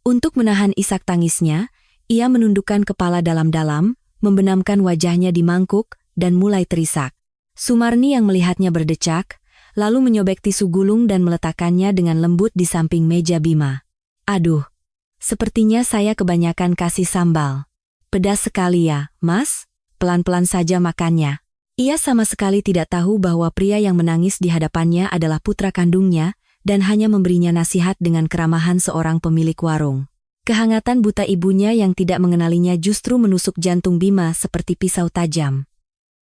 Untuk menahan isak tangisnya, ia menundukkan kepala dalam-dalam, membenamkan wajahnya di mangkuk, dan mulai terisak. Sumarni yang melihatnya berdecak, lalu menyobek tisu gulung dan meletakkannya dengan lembut di samping meja Bima. Aduh, sepertinya saya kebanyakan kasih sambal. Pedas sekali ya, Mas? Pelan-pelan saja makannya. Ia sama sekali tidak tahu bahwa pria yang menangis di hadapannya adalah putra kandungnya, dan hanya memberinya nasihat dengan keramahan seorang pemilik warung. Kehangatan buta ibunya yang tidak mengenalinya justru menusuk jantung Bima seperti pisau tajam.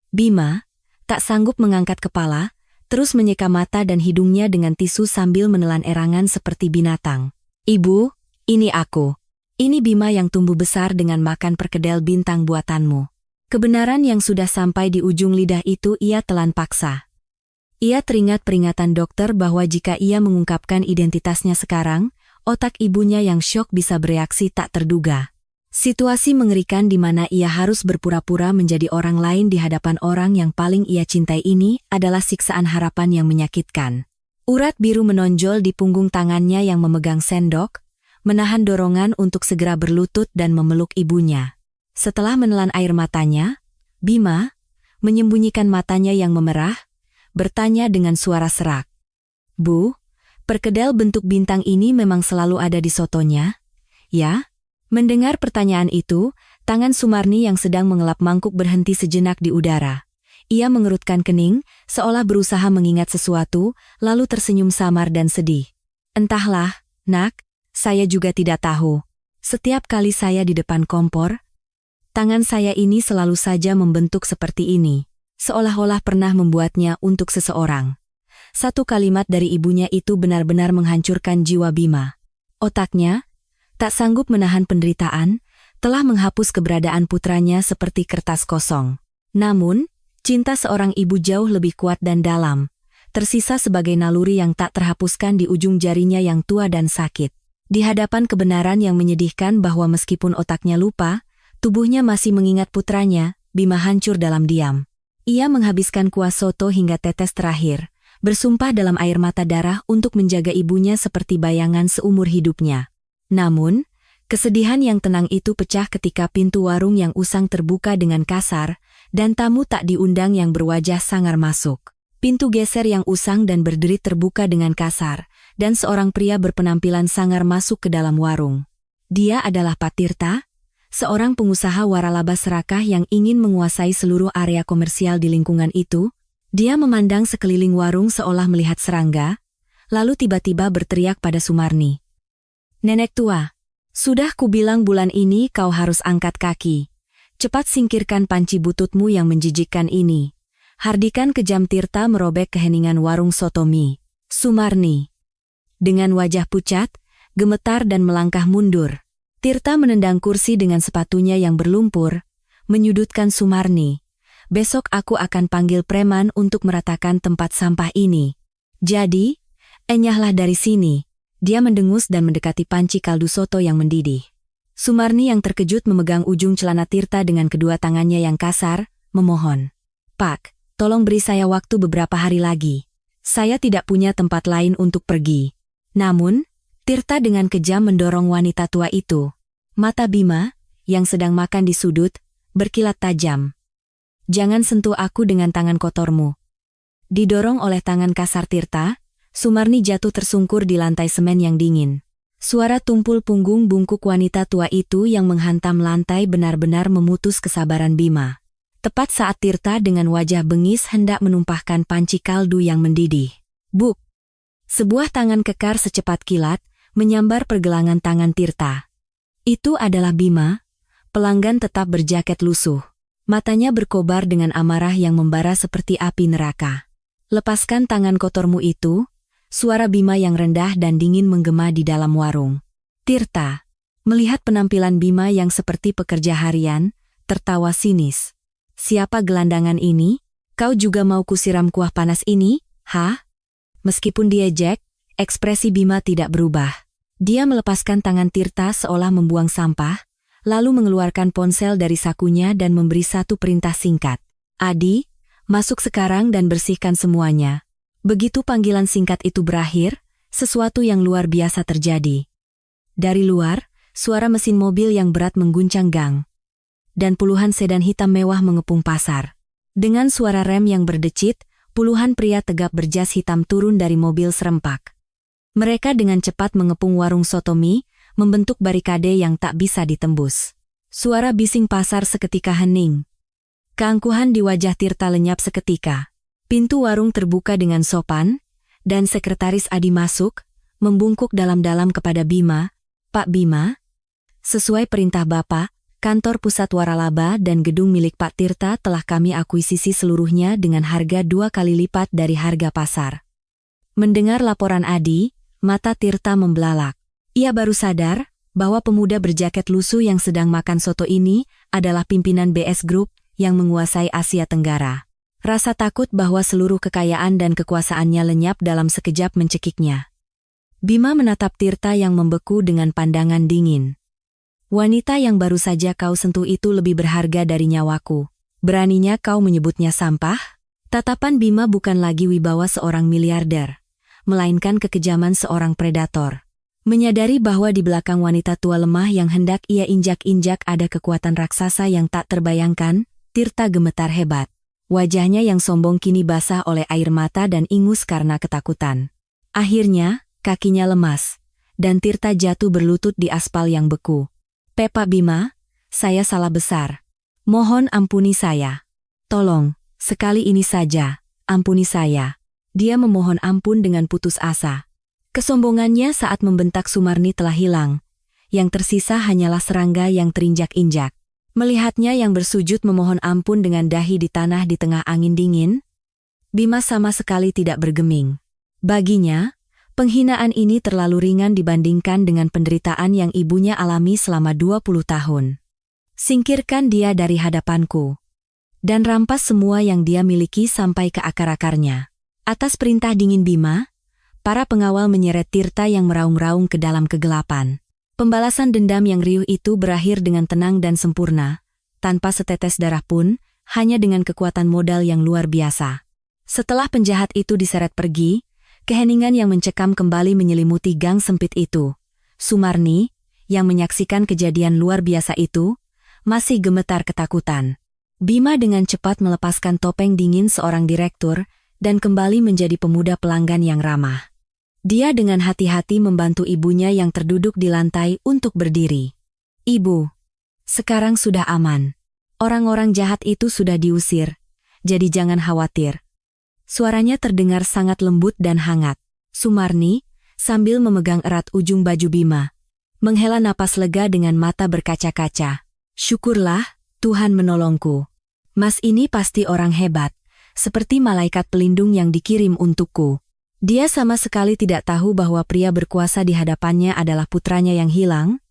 Bima, tak sanggup mengangkat kepala, terus menyeka mata dan hidungnya dengan tisu sambil menelan erangan seperti binatang. Ibu, ini aku. Ini Bima yang tumbuh besar dengan makan perkedel bintang buatanmu. Kebenaran yang sudah sampai di ujung lidah itu ia telan paksa. Ia teringat peringatan dokter bahwa jika ia mengungkapkan identitasnya sekarang, otak ibunya yang syok bisa bereaksi tak terduga. Situasi mengerikan di mana ia harus berpura-pura menjadi orang lain di hadapan orang yang paling ia cintai ini adalah siksaan harapan yang menyakitkan. Urat biru menonjol di punggung tangannya yang memegang sendok, menahan dorongan untuk segera berlutut dan memeluk ibunya. Setelah menelan air matanya, Bima, menyembunyikan matanya yang memerah, bertanya dengan suara serak. Bu, perkedel bentuk bintang ini memang selalu ada di sotonya? Ya? Mendengar pertanyaan itu, tangan Sumarni yang sedang mengelap mangkuk berhenti sejenak di udara. Ia mengerutkan kening, seolah berusaha mengingat sesuatu, lalu tersenyum samar dan sedih. Entahlah, Nak, saya juga tidak tahu. Setiap kali saya di depan kompor, tangan saya ini selalu saja membentuk seperti ini, seolah-olah pernah membuatnya untuk seseorang. Satu kalimat dari ibunya itu benar-benar menghancurkan jiwa Bima. Otaknya, tak sanggup menahan penderitaan, telah menghapus keberadaan putranya seperti kertas kosong. Namun, cinta seorang ibu jauh lebih kuat dan dalam, tersisa sebagai naluri yang tak terhapuskan di ujung jarinya yang tua dan sakit. Di hadapan kebenaran yang menyedihkan bahwa meskipun otaknya lupa, tubuhnya masih mengingat putranya, Bima hancur dalam diam. Ia menghabiskan kuah soto hingga tetes terakhir, bersumpah dalam air mata darah untuk menjaga ibunya seperti bayangan seumur hidupnya. Namun, kesedihan yang tenang itu pecah ketika pintu warung yang usang terbuka dengan kasar, dan tamu tak diundang yang berwajah sangar masuk. Pintu geser yang usang dan berderit terbuka dengan kasar, dan seorang pria berpenampilan sangar masuk ke dalam warung. Dia adalah Pak Tirta, seorang pengusaha waralaba serakah yang ingin menguasai seluruh area komersial di lingkungan itu. Dia memandang sekeliling warung seolah melihat serangga, lalu tiba-tiba berteriak pada Sumarni. "Nenek tua, sudah kubilang bulan ini kau harus angkat kaki. Cepat singkirkan panci bututmu yang menjijikkan ini." Hardikan kejam Tirta merobek keheningan warung soto mie. Sumarni, dengan wajah pucat, gemetar dan melangkah mundur. Tirta menendang kursi dengan sepatunya yang berlumpur, menyudutkan Sumarni. "Besok aku akan panggil preman untuk meratakan tempat sampah ini. Jadi, enyahlah dari sini." Dia mendengus dan mendekati panci kaldu soto yang mendidih. Sumarni yang terkejut memegang ujung celana Tirta dengan kedua tangannya yang kasar, memohon. "Pak, tolong beri saya waktu beberapa hari lagi. Saya tidak punya tempat lain untuk pergi." Namun, Tirta dengan kejam mendorong wanita tua itu. Mata Bima, yang sedang makan di sudut, berkilat tajam. "Jangan sentuh aku dengan tangan kotormu." Didorong oleh tangan kasar Tirta, Sumarni jatuh tersungkur di lantai semen yang dingin. Suara tumpul punggung bungkuk wanita tua itu yang menghantam lantai benar-benar memutus kesabaran Bima. Tepat saat Tirta dengan wajah bengis hendak menumpahkan panci kaldu yang mendidih. Buk! Sebuah tangan kekar secepat kilat, menyambar pergelangan tangan Tirta. Itu adalah Bima, pelanggan tetap berjaket lusuh. Matanya berkobar dengan amarah yang membara seperti api neraka. "Lepaskan tangan kotormu itu," suara Bima yang rendah dan dingin menggema di dalam warung. Tirta, melihat penampilan Bima yang seperti pekerja harian, tertawa sinis. "Siapa gelandangan ini? Kau juga mau kusiram kuah panas ini, ha?" Meskipun diejek, ekspresi Bima tidak berubah. Dia melepaskan tangan Tirta seolah membuang sampah, lalu mengeluarkan ponsel dari sakunya dan memberi satu perintah singkat. "Adi, masuk sekarang dan bersihkan semuanya." Begitu panggilan singkat itu berakhir, sesuatu yang luar biasa terjadi. Dari luar, suara mesin mobil yang berat mengguncang gang. Dan puluhan sedan hitam mewah mengepung pasar. Dengan suara rem yang berdecit, puluhan pria tegap berjas hitam turun dari mobil serempak. Mereka dengan cepat mengepung warung soto mie, membentuk barikade yang tak bisa ditembus. Suara bising pasar seketika hening. Keangkuhan di wajah Tirta lenyap seketika. Pintu warung terbuka dengan sopan, dan sekretaris Adi masuk, membungkuk dalam-dalam kepada Bima. "Pak Bima, sesuai perintah Bapak, kantor pusat waralaba dan gedung milik Pak Tirta telah kami akuisisi seluruhnya dengan harga 2 kali lipat dari harga pasar." Mendengar laporan Adi, mata Tirta membelalak. Ia baru sadar bahwa pemuda berjaket lusuh yang sedang makan soto ini adalah pimpinan BS Group yang menguasai Asia Tenggara. Rasa takut bahwa seluruh kekayaan dan kekuasaannya lenyap dalam sekejap mencekiknya. Bima menatap Tirta yang membeku dengan pandangan dingin. "Wanita yang baru saja kau sentuh itu lebih berharga dari nyawaku. Beraninya kau menyebutnya sampah?" Tatapan Bima bukan lagi wibawa seorang miliarder, melainkan kekejaman seorang predator. Menyadari bahwa di belakang wanita tua lemah yang hendak ia injak-injak ada kekuatan raksasa yang tak terbayangkan, Tirta gemetar hebat. Wajahnya yang sombong kini basah oleh air mata dan ingus karena ketakutan. Akhirnya, kakinya lemas, dan Tirta jatuh berlutut di aspal yang beku. "Pak Bima, saya salah besar. Mohon ampuni saya. Tolong, sekali ini saja, ampuni saya." Dia memohon ampun dengan putus asa. Kesombongannya saat membentak Sumarni telah hilang. Yang tersisa hanyalah serangga yang terinjak-injak. Melihatnya yang bersujud memohon ampun dengan dahi di tanah di tengah angin dingin, Bima sama sekali tidak bergeming. Baginya, penghinaan ini terlalu ringan dibandingkan dengan penderitaan yang ibunya alami selama 20 tahun. "Singkirkan dia dari hadapanku. Dan rampas semua yang dia miliki sampai ke akar-akarnya." Atas perintah dingin Bima, para pengawal menyeret Tirta yang meraung-raung ke dalam kegelapan. Pembalasan dendam yang riuh itu berakhir dengan tenang dan sempurna. Tanpa setetes darah pun, hanya dengan kekuatan modal yang luar biasa. Setelah penjahat itu diseret pergi, keheningan yang mencekam kembali menyelimuti gang sempit itu. Sumarni, yang menyaksikan kejadian luar biasa itu, masih gemetar ketakutan. Bima dengan cepat melepaskan topeng dingin seorang direktur dan kembali menjadi pemuda pelanggan yang ramah. Dia dengan hati-hati membantu ibunya yang terduduk di lantai untuk berdiri. "Ibu, sekarang sudah aman. Orang-orang jahat itu sudah diusir, jadi jangan khawatir." Suaranya terdengar sangat lembut dan hangat. Sumarni, sambil memegang erat ujung baju Bima, menghela napas lega dengan mata berkaca-kaca. "Syukurlah, Tuhan menolongku. Mas ini pasti orang hebat, seperti malaikat pelindung yang dikirim untukku." Dia sama sekali tidak tahu bahwa pria berkuasa di hadapannya adalah putranya yang hilang,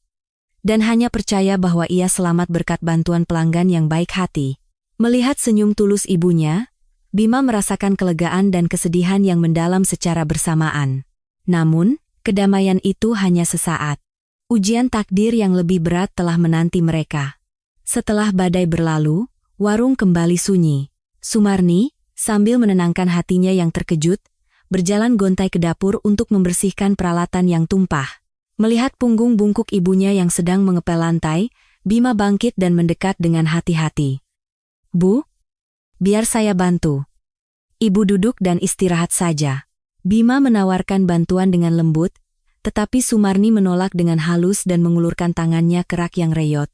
dan hanya percaya bahwa ia selamat berkat bantuan pelanggan yang baik hati. Melihat senyum tulus ibunya, Bima merasakan kelegaan dan kesedihan yang mendalam secara bersamaan. Namun, kedamaian itu hanya sesaat. Ujian takdir yang lebih berat telah menanti mereka. Setelah badai berlalu, warung kembali sunyi. Sumarni, sambil menenangkan hatinya yang terkejut, berjalan gontai ke dapur untuk membersihkan peralatan yang tumpah. Melihat punggung bungkuk ibunya yang sedang mengepel lantai, Bima bangkit dan mendekat dengan hati-hati. "Bu, biar saya bantu." "Ibu duduk dan istirahat saja." Bima menawarkan bantuan dengan lembut, tetapi Sumarni menolak dengan halus dan mengulurkan tangannya ke rak yang reyot.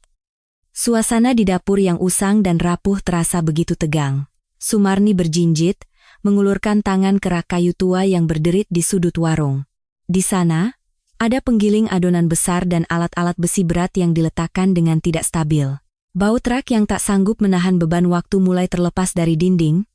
Suasana di dapur yang usang dan rapuh terasa begitu tegang. Sumarni berjinjit, mengulurkan tangan ke rak kayu tua yang berderit di sudut warung. Di sana, ada penggiling adonan besar dan alat-alat besi berat yang diletakkan dengan tidak stabil. Baut rak yang tak sanggup menahan beban waktu mulai terlepas dari dinding,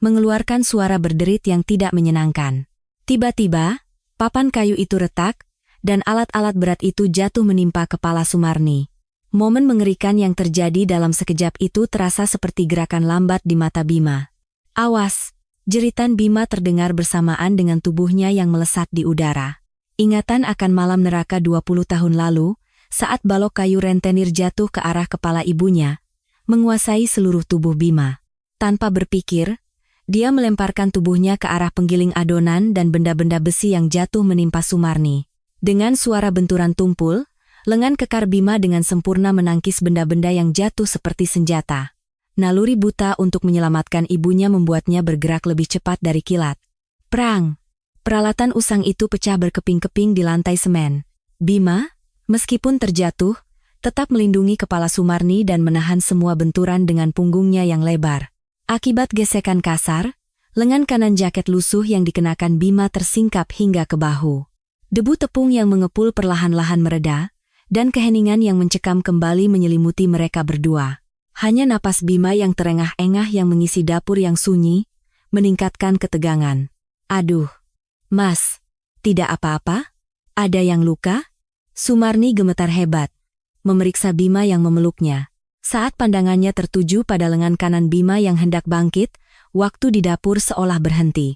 mengeluarkan suara berderit yang tidak menyenangkan. Tiba-tiba, papan kayu itu retak, dan alat-alat berat itu jatuh menimpa kepala Sumarni. Momen mengerikan yang terjadi dalam sekejap itu terasa seperti gerakan lambat di mata Bima. "Awas!" Jeritan Bima terdengar bersamaan dengan tubuhnya yang melesat di udara. Ingatan akan malam neraka 20 tahun lalu, saat balok kayu rentenir jatuh ke arah kepala ibunya, menguasai seluruh tubuh Bima. Tanpa berpikir, dia melemparkan tubuhnya ke arah penggiling adonan dan benda-benda besi yang jatuh menimpa Sumarni. Dengan suara benturan tumpul, lengan kekar Bima dengan sempurna menangkis benda-benda yang jatuh seperti senjata. Naluri buta untuk menyelamatkan ibunya membuatnya bergerak lebih cepat dari kilat. Prang! Peralatan usang itu pecah berkeping-keping di lantai semen. Bima, meskipun terjatuh, tetap melindungi kepala Sumarni dan menahan semua benturan dengan punggungnya yang lebar. Akibat gesekan kasar, lengan kanan jaket lusuh yang dikenakan Bima tersingkap hingga ke bahu. Debu tepung yang mengepul perlahan-lahan mereda, dan keheningan yang mencekam kembali menyelimuti mereka berdua. Hanya napas Bima yang terengah-engah yang mengisi dapur yang sunyi, meningkatkan ketegangan. "Aduh, Mas, tidak apa-apa? Ada yang luka?" Sumarni gemetar hebat, memeriksa Bima yang memeluknya. Saat pandangannya tertuju pada lengan kanan Bima yang hendak bangkit, waktu di dapur seolah berhenti.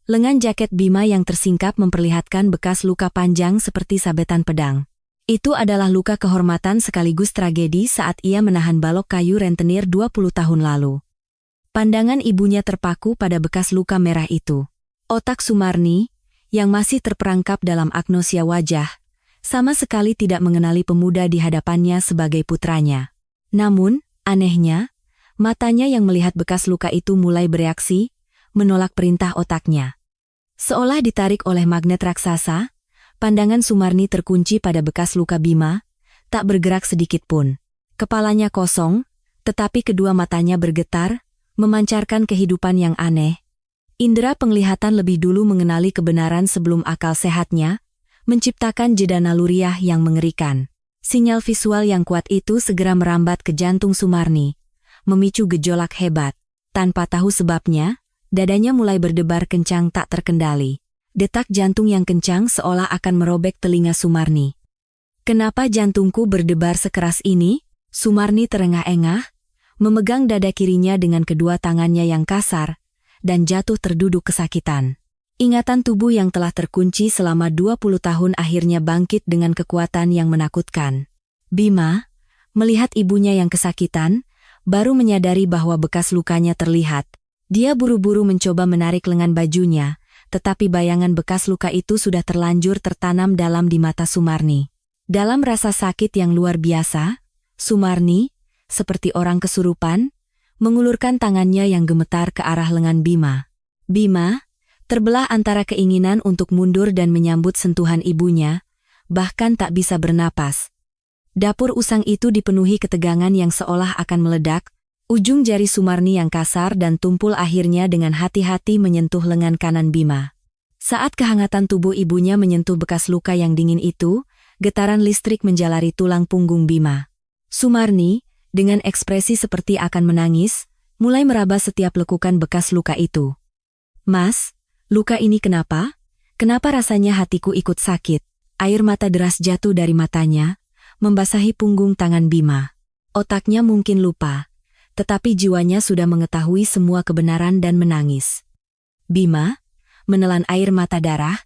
Lengan jaket Bima yang tersingkap memperlihatkan bekas luka panjang seperti sabetan pedang. Itu adalah luka kehormatan sekaligus tragedi saat ia menahan balok kayu rentenir 20 tahun lalu. Pandangan ibunya terpaku pada bekas luka merah itu. Otak Sumarni, yang masih terperangkap dalam agnosia wajah, sama sekali tidak mengenali pemuda di hadapannya sebagai putranya. Namun, anehnya, matanya yang melihat bekas luka itu mulai bereaksi, menolak perintah otaknya. Seolah ditarik oleh magnet raksasa, pandangan Sumarni terkunci pada bekas luka Bima, tak bergerak sedikit pun. Kepalanya kosong, tetapi kedua matanya bergetar, memancarkan kehidupan yang aneh. Indera penglihatan lebih dulu mengenali kebenaran sebelum akal sehatnya, menciptakan jeda naluriah yang mengerikan. Sinyal visual yang kuat itu segera merambat ke jantung Sumarni, memicu gejolak hebat. Tanpa tahu sebabnya, dadanya mulai berdebar kencang tak terkendali. Detak jantung yang kencang seolah akan merobek telinga Sumarni. "Kenapa jantungku berdebar sekeras ini?" Sumarni terengah-engah, memegang dada kirinya dengan kedua tangannya yang kasar, dan jatuh terduduk kesakitan. Ingatan tubuh yang telah terkunci selama 20 tahun akhirnya bangkit dengan kekuatan yang menakutkan. Bima, melihat ibunya yang kesakitan, Baru menyadari bahwa bekas lukanya terlihat, dia buru-buru mencoba menarik lengan bajunya, tetapi bayangan bekas luka itu sudah terlanjur tertanam dalam di mata Sumarni. Dalam rasa sakit yang luar biasa, Sumarni, seperti orang kesurupan, mengulurkan tangannya yang gemetar ke arah lengan Bima. Bima terbelah antara keinginan untuk mundur dan menyambut sentuhan ibunya, bahkan tak bisa bernapas. Dapur usang itu dipenuhi ketegangan yang seolah akan meledak, ujung jari Sumarni yang kasar dan tumpul akhirnya dengan hati-hati menyentuh lengan kanan Bima. Saat kehangatan tubuh ibunya menyentuh bekas luka yang dingin itu, getaran listrik menjalari tulang punggung Bima. Sumarni, dengan ekspresi seperti akan menangis, mulai meraba setiap lekukan bekas luka itu. "Mas, luka ini kenapa? Kenapa rasanya hatiku ikut sakit?" Air mata deras jatuh dari matanya, membasahi punggung tangan Bima. Otaknya mungkin lupa, tetapi jiwanya sudah mengetahui semua kebenaran dan menangis. Bima menelan air mata darah,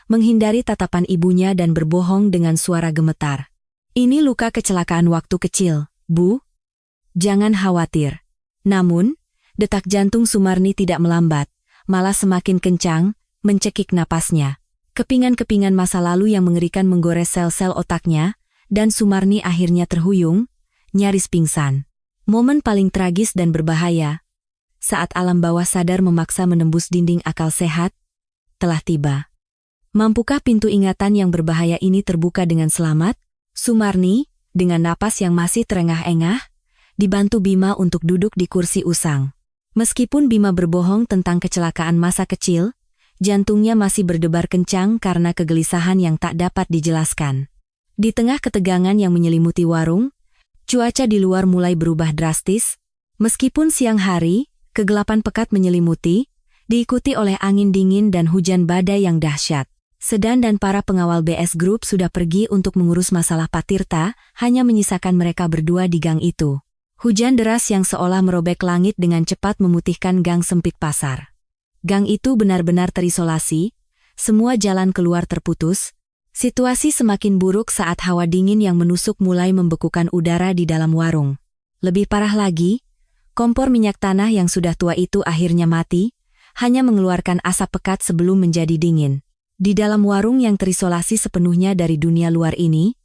menghindari tatapan ibunya dan berbohong dengan suara gemetar. "Ini luka kecelakaan waktu kecil, Bu. Jangan khawatir." Namun, detak jantung Sumarni tidak melambat, malah semakin kencang, mencekik napasnya. Kepingan-kepingan masa lalu yang mengerikan menggores sel-sel otaknya, dan Sumarni akhirnya terhuyung, nyaris pingsan. Momen paling tragis dan berbahaya, saat alam bawah sadar memaksa menembus dinding akal sehat, telah tiba. Mampukah pintu ingatan yang berbahaya ini terbuka dengan selamat? Sumarni, dengan napas yang masih terengah-engah, dibantu Bima untuk duduk di kursi usang. Meskipun Bima berbohong tentang kecelakaan masa kecil, jantungnya masih berdebar kencang karena kegelisahan yang tak dapat dijelaskan. Di tengah ketegangan yang menyelimuti warung, cuaca di luar mulai berubah drastis. Meskipun siang hari, kegelapan pekat menyelimuti, diikuti oleh angin dingin dan hujan badai yang dahsyat. Sedan dan para pengawal BS Group sudah pergi untuk mengurus masalah Pak Tirta, hanya menyisakan mereka berdua di gang itu. Hujan deras yang seolah merobek langit dengan cepat memutihkan gang sempit pasar. Gang itu benar-benar terisolasi, semua jalan keluar terputus. Situasi semakin buruk saat hawa dingin yang menusuk mulai membekukan udara di dalam warung. Lebih parah lagi, kompor minyak tanah yang sudah tua itu akhirnya mati, hanya mengeluarkan asap pekat sebelum menjadi dingin. Di dalam warung yang terisolasi sepenuhnya dari dunia luar ini,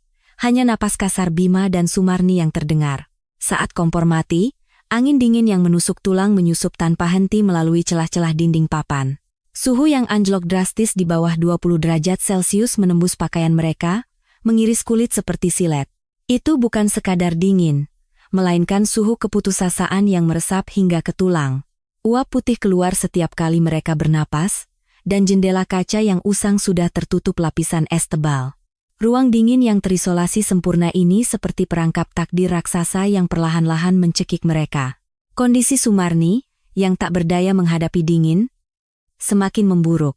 hanya napas kasar Bima dan Sumarni yang terdengar. Saat kompor mati, angin dingin yang menusuk tulang menyusup tanpa henti melalui celah-celah dinding papan. Suhu yang anjlok drastis di bawah 20 derajat Celcius menembus pakaian mereka, mengiris kulit seperti silet. Itu bukan sekadar dingin, melainkan suhu keputusasaan yang meresap hingga ke tulang. Uap putih keluar setiap kali mereka bernapas, dan jendela kaca yang usang sudah tertutup lapisan es tebal. Ruang dingin yang terisolasi sempurna ini seperti perangkap takdir raksasa yang perlahan-lahan mencekik mereka. Kondisi Sumarni, yang tak berdaya menghadapi dingin, semakin memburuk.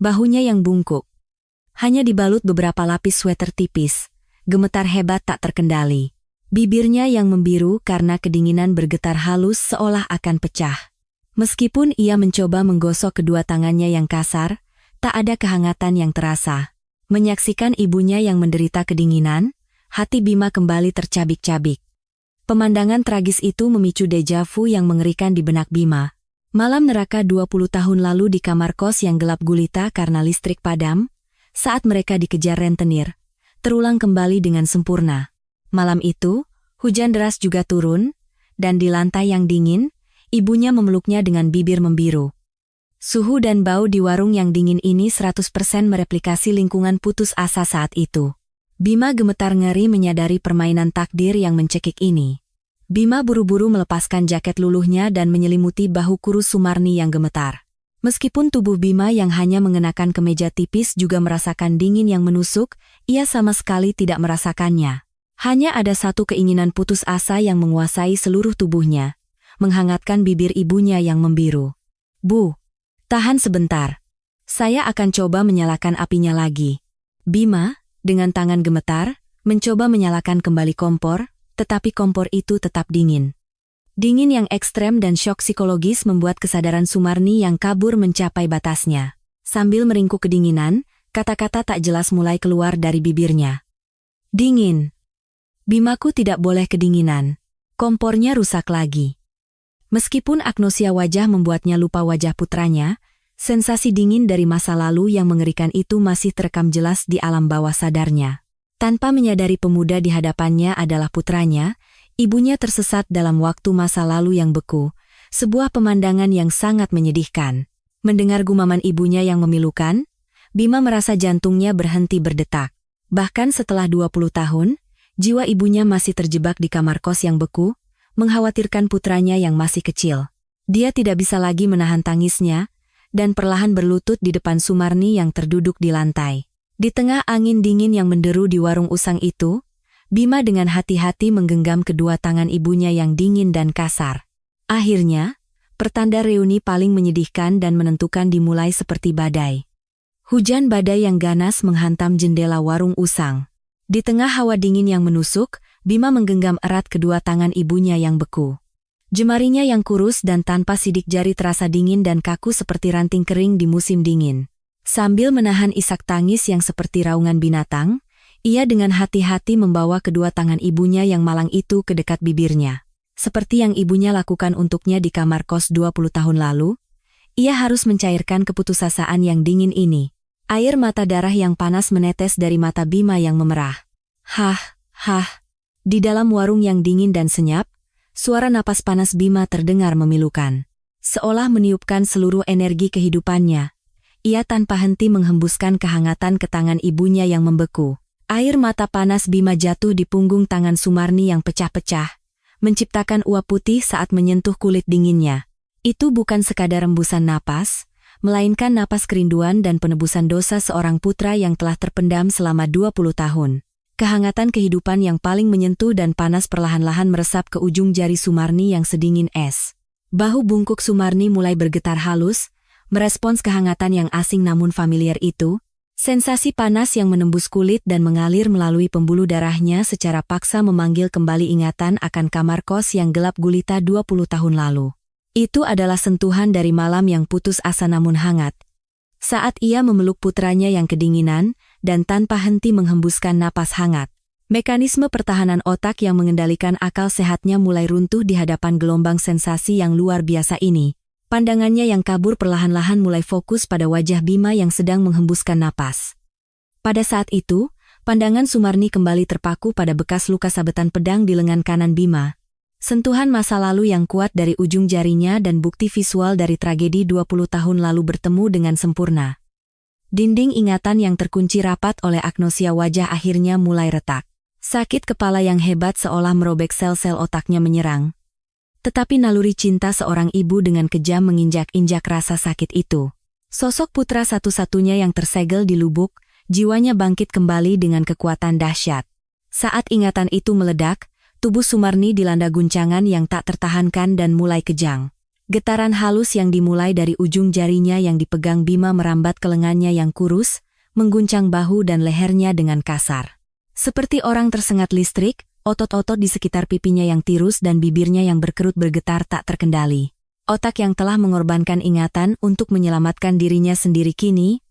Bahunya yang bungkuk, hanya dibalut beberapa lapis sweater tipis, gemetar hebat tak terkendali. Bibirnya yang membiru karena kedinginan bergetar halus seolah akan pecah. Meskipun ia mencoba menggosok kedua tangannya yang kasar, tak ada kehangatan yang terasa. Menyaksikan ibunya yang menderita kedinginan, hati Bima kembali tercabik-cabik. Pemandangan tragis itu memicu deja vu yang mengerikan di benak Bima. Malam neraka 20 tahun lalu di kamar kos yang gelap gulita karena listrik padam, saat mereka dikejar rentenir, terulang kembali dengan sempurna. Malam itu, hujan deras juga turun, dan di lantai yang dingin, ibunya memeluknya dengan bibir membiru. Suhu dan bau di warung yang dingin ini 100% mereplikasi lingkungan putus asa saat itu. Bima gemetar ngeri menyadari permainan takdir yang mencekik ini. Bima buru-buru melepaskan jaket luluhnya dan menyelimuti bahu kurus Sumarni yang gemetar. Meskipun tubuh Bima yang hanya mengenakan kemeja tipis juga merasakan dingin yang menusuk, ia sama sekali tidak merasakannya. Hanya ada satu keinginan putus asa yang menguasai seluruh tubuhnya, menghangatkan bibir ibunya yang membiru. "Bu, tahan sebentar. Saya akan coba menyalakan apinya lagi." Bima, dengan tangan gemetar, mencoba menyalakan kembali kompor, tetapi kompor itu tetap dingin. Dingin yang ekstrem dan syok psikologis membuat kesadaran Sumarni yang kabur mencapai batasnya. Sambil meringkuk kedinginan, kata-kata tak jelas mulai keluar dari bibirnya. "Dingin. Bimaku tidak boleh kedinginan. Kompornya rusak lagi. Meskipun agnosia wajah membuatnya lupa wajah putranya, sensasi dingin dari masa lalu yang mengerikan itu masih terekam jelas di alam bawah sadarnya. Tanpa menyadari pemuda di hadapannya adalah putranya, ibunya tersesat dalam waktu masa lalu yang beku, sebuah pemandangan yang sangat menyedihkan. Mendengar gumaman ibunya yang memilukan, Bima merasa jantungnya berhenti berdetak. Bahkan setelah 20 tahun, jiwa ibunya masih terjebak di kamar kos yang beku, mengkhawatirkan putranya yang masih kecil. Dia tidak bisa lagi menahan tangisnya, dan perlahan berlutut di depan Sumarni yang terduduk di lantai. Di tengah angin dingin yang menderu di warung usang itu, Bima dengan hati-hati menggenggam kedua tangan ibunya yang dingin dan kasar. Akhirnya, pertanda reuni paling menyedihkan dan menentukan dimulai seperti badai. Hujan badai yang ganas menghantam jendela warung usang. Di tengah hawa dingin yang menusuk, Bima menggenggam erat kedua tangan ibunya yang beku. Jemarinya yang kurus dan tanpa sidik jari terasa dingin dan kaku seperti ranting kering di musim dingin. Sambil menahan isak tangis yang seperti raungan binatang, ia dengan hati-hati membawa kedua tangan ibunya yang malang itu ke dekat bibirnya. Seperti yang ibunya lakukan untuknya di kamar kos 20 tahun lalu, ia harus mencairkan keputusasaan yang dingin ini. Air mata darah yang panas menetes dari mata Bima yang memerah. Hah, hah. Di dalam warung yang dingin dan senyap, suara napas panas Bima terdengar memilukan. Seolah meniupkan seluruh energi kehidupannya. Ia tanpa henti menghembuskan kehangatan ke tangan ibunya yang membeku. Air mata panas Bima jatuh di punggung tangan Sumarni yang pecah-pecah, menciptakan uap putih saat menyentuh kulit dinginnya. Itu bukan sekadar rembusan napas, melainkan napas kerinduan dan penebusan dosa seorang putra yang telah terpendam selama 20 tahun. Kehangatan kehidupan yang paling menyentuh dan panas perlahan-lahan meresap ke ujung jari Sumarni yang sedingin es. Bahu bungkuk Sumarni mulai bergetar halus, merespons kehangatan yang asing namun familiar itu. Sensasi panas yang menembus kulit dan mengalir melalui pembuluh darahnya secara paksa memanggil kembali ingatan akan kamar kos yang gelap gulita 20 tahun lalu. Itu adalah sentuhan dari malam yang putus asa namun hangat. Saat ia memeluk putranya yang kedinginan, dan tanpa henti menghembuskan napas hangat. Mekanisme pertahanan otak yang mengendalikan akal sehatnya mulai runtuh di hadapan gelombang sensasi yang luar biasa ini. Pandangannya yang kabur perlahan-lahan mulai fokus pada wajah Bima yang sedang menghembuskan napas. Pada saat itu, pandangan Sumarni kembali terpaku pada bekas luka sabetan pedang di lengan kanan Bima. Sentuhan masa lalu yang kuat dari ujung jarinya dan bukti visual dari tragedi 20 tahun lalu bertemu dengan sempurna. Dinding ingatan yang terkunci rapat oleh agnosia wajah akhirnya mulai retak. Sakit kepala yang hebat seolah merobek sel-sel otaknya menyerang. Tetapi naluri cinta seorang ibu dengan kejam menginjak-injak rasa sakit itu. Sosok putra satu-satunya yang tersegel di lubuk, jiwanya bangkit kembali dengan kekuatan dahsyat. Saat ingatan itu meledak, tubuh Sumarni dilanda guncangan yang tak tertahankan dan mulai kejang. Getaran halus yang dimulai dari ujung jarinya yang dipegang Bima merambat ke lengannya yang kurus, mengguncang bahu dan lehernya dengan kasar. Seperti orang tersengat listrik, otot-otot di sekitar pipinya yang tirus dan bibirnya yang berkerut bergetar tak terkendali. Otak yang telah mengorbankan ingatan untuk menyelamatkan dirinya sendiri kini,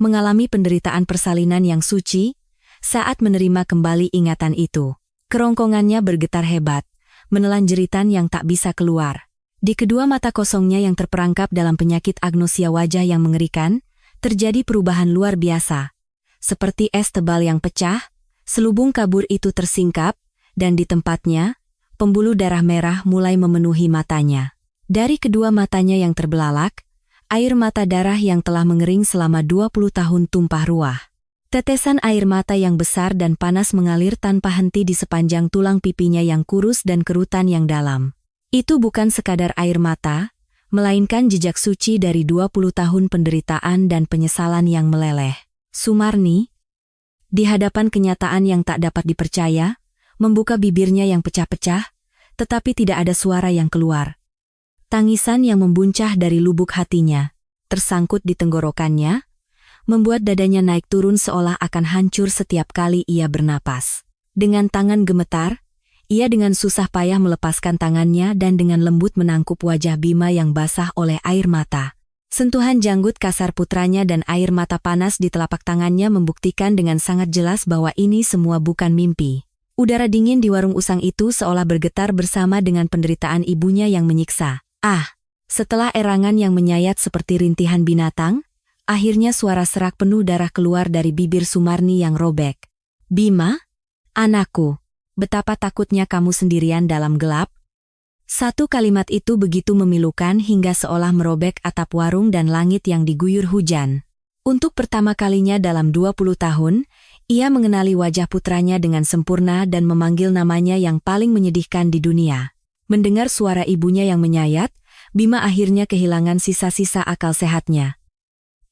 mengalami penderitaan persalinan yang suci, saat menerima kembali ingatan itu. Kerongkongannya bergetar hebat, menelan jeritan yang tak bisa keluar. Di kedua mata kosongnya yang terperangkap dalam penyakit agnosia wajah yang mengerikan, terjadi perubahan luar biasa. Seperti es tebal yang pecah, selubung kabur itu tersingkap, dan di tempatnya, pembuluh darah merah mulai memenuhi matanya. Dari kedua matanya yang terbelalak, air mata darah yang telah mengering selama 20 tahun tumpah ruah. Tetesan air mata yang besar dan panas mengalir tanpa henti di sepanjang tulang pipinya yang kurus dan kerutan yang dalam. Itu bukan sekadar air mata, melainkan jejak suci dari 20 tahun penderitaan dan penyesalan yang meleleh. Sumarni, di hadapan kenyataan yang tak dapat dipercaya, membuka bibirnya yang pecah-pecah, tetapi tidak ada suara yang keluar. Tangisan yang membuncah dari lubuk hatinya, tersangkut di tenggorokannya, membuat dadanya naik turun seolah akan hancur setiap kali ia bernapas. Dengan tangan gemetar, ia dengan susah payah melepaskan tangannya dan dengan lembut menangkup wajah Bima yang basah oleh air mata. Sentuhan janggut kasar putranya dan air mata panas di telapak tangannya membuktikan dengan sangat jelas bahwa ini semua bukan mimpi. Udara dingin di warung usang itu seolah bergetar bersama dengan penderitaan ibunya yang menyiksa. Setelah erangan yang menyayat seperti rintihan binatang, akhirnya suara serak penuh darah keluar dari bibir Sumarni yang robek. "Bima, anakku, betapa takutnya kamu sendirian dalam gelap?" Satu kalimat itu begitu memilukan hingga seolah merobek atap warung dan langit yang diguyur hujan. Untuk pertama kalinya dalam 20 tahun, ia mengenali wajah putranya dengan sempurna dan memanggil namanya yang paling menyedihkan di dunia. Mendengar suara ibunya yang menyayat, Bima akhirnya kehilangan sisa-sisa akal sehatnya.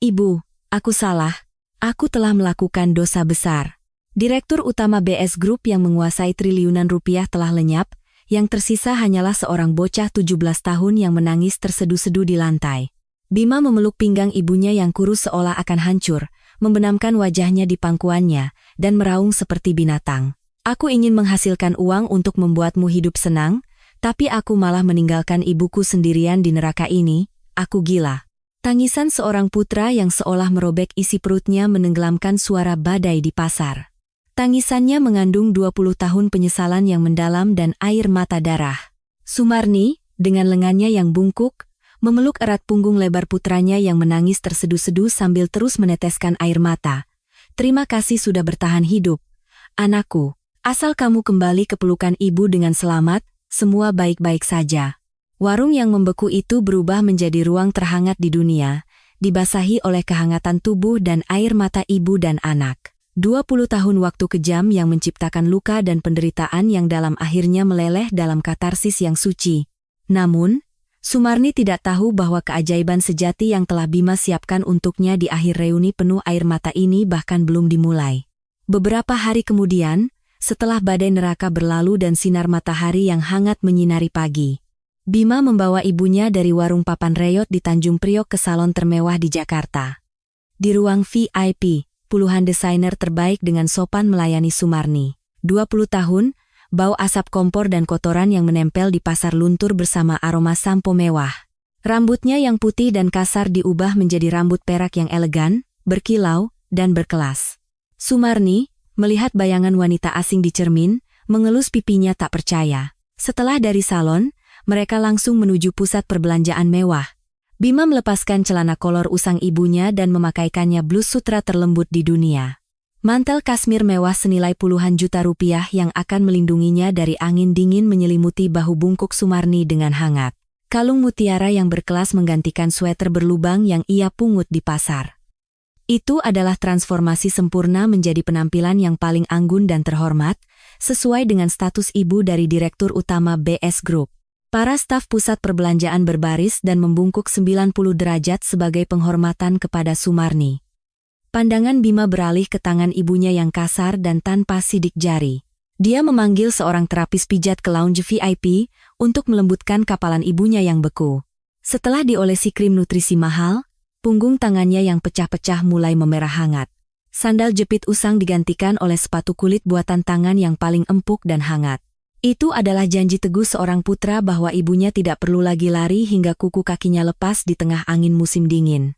"Ibu, aku salah. Aku telah melakukan dosa besar." Direktur utama BS Group yang menguasai triliunan rupiah telah lenyap, yang tersisa hanyalah seorang bocah 17 tahun yang menangis terseduh-seduh di lantai. Bima memeluk pinggang ibunya yang kurus seolah akan hancur, membenamkan wajahnya di pangkuannya, dan meraung seperti binatang. "Aku ingin menghasilkan uang untuk membuatmu hidup senang, tapi aku malah meninggalkan ibuku sendirian di neraka ini. Aku gila." Tangisan seorang putra yang seolah merobek isi perutnya menenggelamkan suara badai di pasar. Tangisannya mengandung 20 tahun penyesalan yang mendalam dan air mata darah. Sumarni, dengan lengannya yang bungkuk, memeluk erat punggung lebar putranya yang menangis terseduh-seduh sambil terus meneteskan air mata. "Terima kasih sudah bertahan hidup. Anakku, asal kamu kembali ke pelukan ibu dengan selamat, semua baik-baik saja." Warung yang membeku itu berubah menjadi ruang terhangat di dunia, dibasahi oleh kehangatan tubuh dan air mata ibu dan anak. 20 tahun waktu kejam yang menciptakan luka dan penderitaan yang dalam akhirnya meleleh dalam katarsis yang suci. Namun, Sumarni tidak tahu bahwa keajaiban sejati yang telah Bima siapkan untuknya di akhir reuni penuh air mata ini bahkan belum dimulai. Beberapa hari kemudian, setelah badai neraka berlalu dan sinar matahari yang hangat menyinari pagi, Bima membawa ibunya dari warung papan reyot di Tanjung Priok ke salon termewah di Jakarta. Di ruang VIP, puluhan desainer terbaik dengan sopan melayani Sumarni. 20 tahun, bau asap kompor dan kotoran yang menempel di pasar luntur bersama aroma sampo mewah. Rambutnya yang putih dan kasar diubah menjadi rambut perak yang elegan, berkilau, dan berkelas. Sumarni, melihat bayangan wanita asing di cermin, mengelus pipinya tak percaya. Setelah dari salon, mereka langsung menuju pusat perbelanjaan mewah. Bima melepaskan celana kolor usang ibunya dan memakaikannya blus sutra terlembut di dunia. Mantel kasmir mewah senilai puluhan juta rupiah yang akan melindunginya dari angin dingin menyelimuti bahu bungkuk Sumarni dengan hangat. Kalung mutiara yang berkelas menggantikan sweater berlubang yang ia pungut di pasar. Itu adalah transformasi sempurna menjadi penampilan yang paling anggun dan terhormat, sesuai dengan status ibu dari Direktur Utama BS Group. Para staf pusat perbelanjaan berbaris dan membungkuk 90 derajat sebagai penghormatan kepada Sumarni. Pandangan Bima beralih ke tangan ibunya yang kasar dan tanpa sidik jari. Dia memanggil seorang terapis pijat ke lounge VIP untuk melembutkan kapalan ibunya yang beku. Setelah diolesi krim nutrisi mahal, punggung tangannya yang pecah-pecah mulai memerah hangat. Sandal jepit usang digantikan oleh sepatu kulit buatan tangan yang paling empuk dan hangat. Itu adalah janji teguh seorang putra bahwa ibunya tidak perlu lagi lari hingga kuku kakinya lepas di tengah angin musim dingin.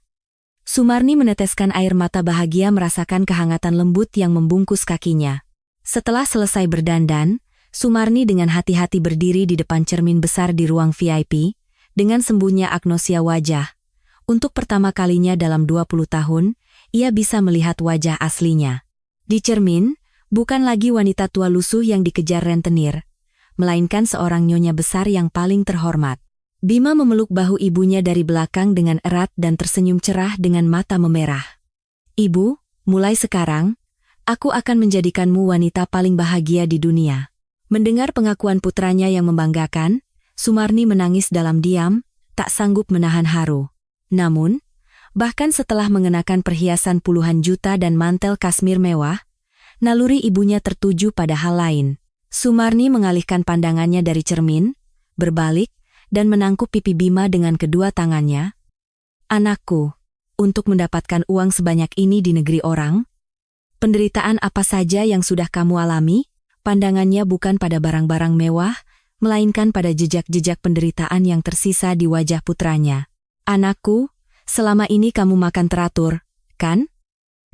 Sumarni meneteskan air mata bahagia merasakan kehangatan lembut yang membungkus kakinya. Setelah selesai berdandan, Sumarni dengan hati-hati berdiri di depan cermin besar di ruang VIP, dengan sembunyi agnosia wajah. Untuk pertama kalinya dalam 20 tahun, ia bisa melihat wajah aslinya. Di cermin, bukan lagi wanita tua lusuh yang dikejar rentenir, melainkan seorang nyonya besar yang paling terhormat. Bima memeluk bahu ibunya dari belakang dengan erat dan tersenyum cerah dengan mata memerah. "Ibu, mulai sekarang, aku akan menjadikanmu wanita paling bahagia di dunia." Mendengar pengakuan putranya yang membanggakan, Sumarni menangis dalam diam, tak sanggup menahan haru. Namun, bahkan setelah mengenakan perhiasan puluhan juta dan mantel kasmir mewah, naluri ibunya tertuju pada hal lain. Sumarni mengalihkan pandangannya dari cermin, berbalik, dan menangkup pipi Bima dengan kedua tangannya. "Anakku, untuk mendapatkan uang sebanyak ini di negeri orang, penderitaan apa saja yang sudah kamu alami?" Pandangannya bukan pada barang-barang mewah, melainkan pada jejak-jejak penderitaan yang tersisa di wajah putranya. "Anakku, selama ini kamu makan teratur, kan?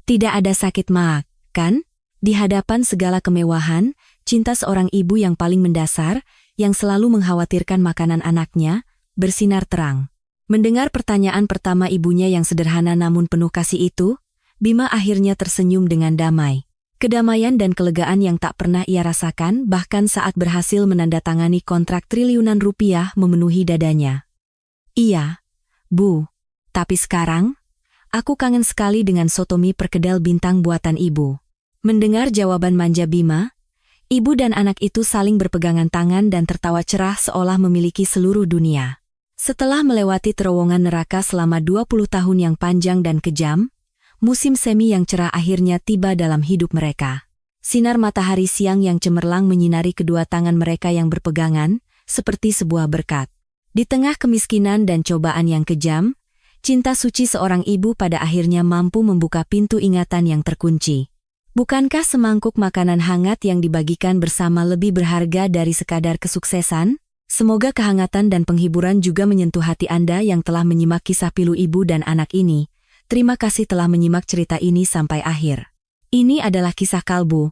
Tidak ada sakit maag, kan? Di hadapan segala kemewahan, cinta seorang ibu yang paling mendasar, yang selalu mengkhawatirkan makanan anaknya, bersinar terang. Mendengar pertanyaan pertama ibunya yang sederhana namun penuh kasih itu, Bima akhirnya tersenyum dengan damai. Kedamaian dan kelegaan yang tak pernah ia rasakan bahkan saat berhasil menandatangani kontrak triliunan rupiah memenuhi dadanya. Iya, Bu. Tapi sekarang, aku kangen sekali dengan soto mie perkedel bintang buatan ibu. Mendengar jawaban manja Bima, ibu dan anak itu saling berpegangan tangan dan tertawa cerah seolah memiliki seluruh dunia. Setelah melewati terowongan neraka selama 20 tahun yang panjang dan kejam, musim semi yang cerah akhirnya tiba dalam hidup mereka. Sinar matahari siang yang cemerlang menyinari kedua tangan mereka yang berpegangan, seperti sebuah berkat. Di tengah kemiskinan dan cobaan yang kejam, cinta suci seorang ibu pada akhirnya mampu membuka pintu ingatan yang terkunci. Bukankah semangkuk makanan hangat yang dibagikan bersama lebih berharga dari sekadar kesuksesan? Semoga kehangatan dan penghiburan juga menyentuh hati Anda yang telah menyimak kisah pilu ibu dan anak ini. Terima kasih telah menyimak cerita ini sampai akhir. Ini adalah kisah kalbu,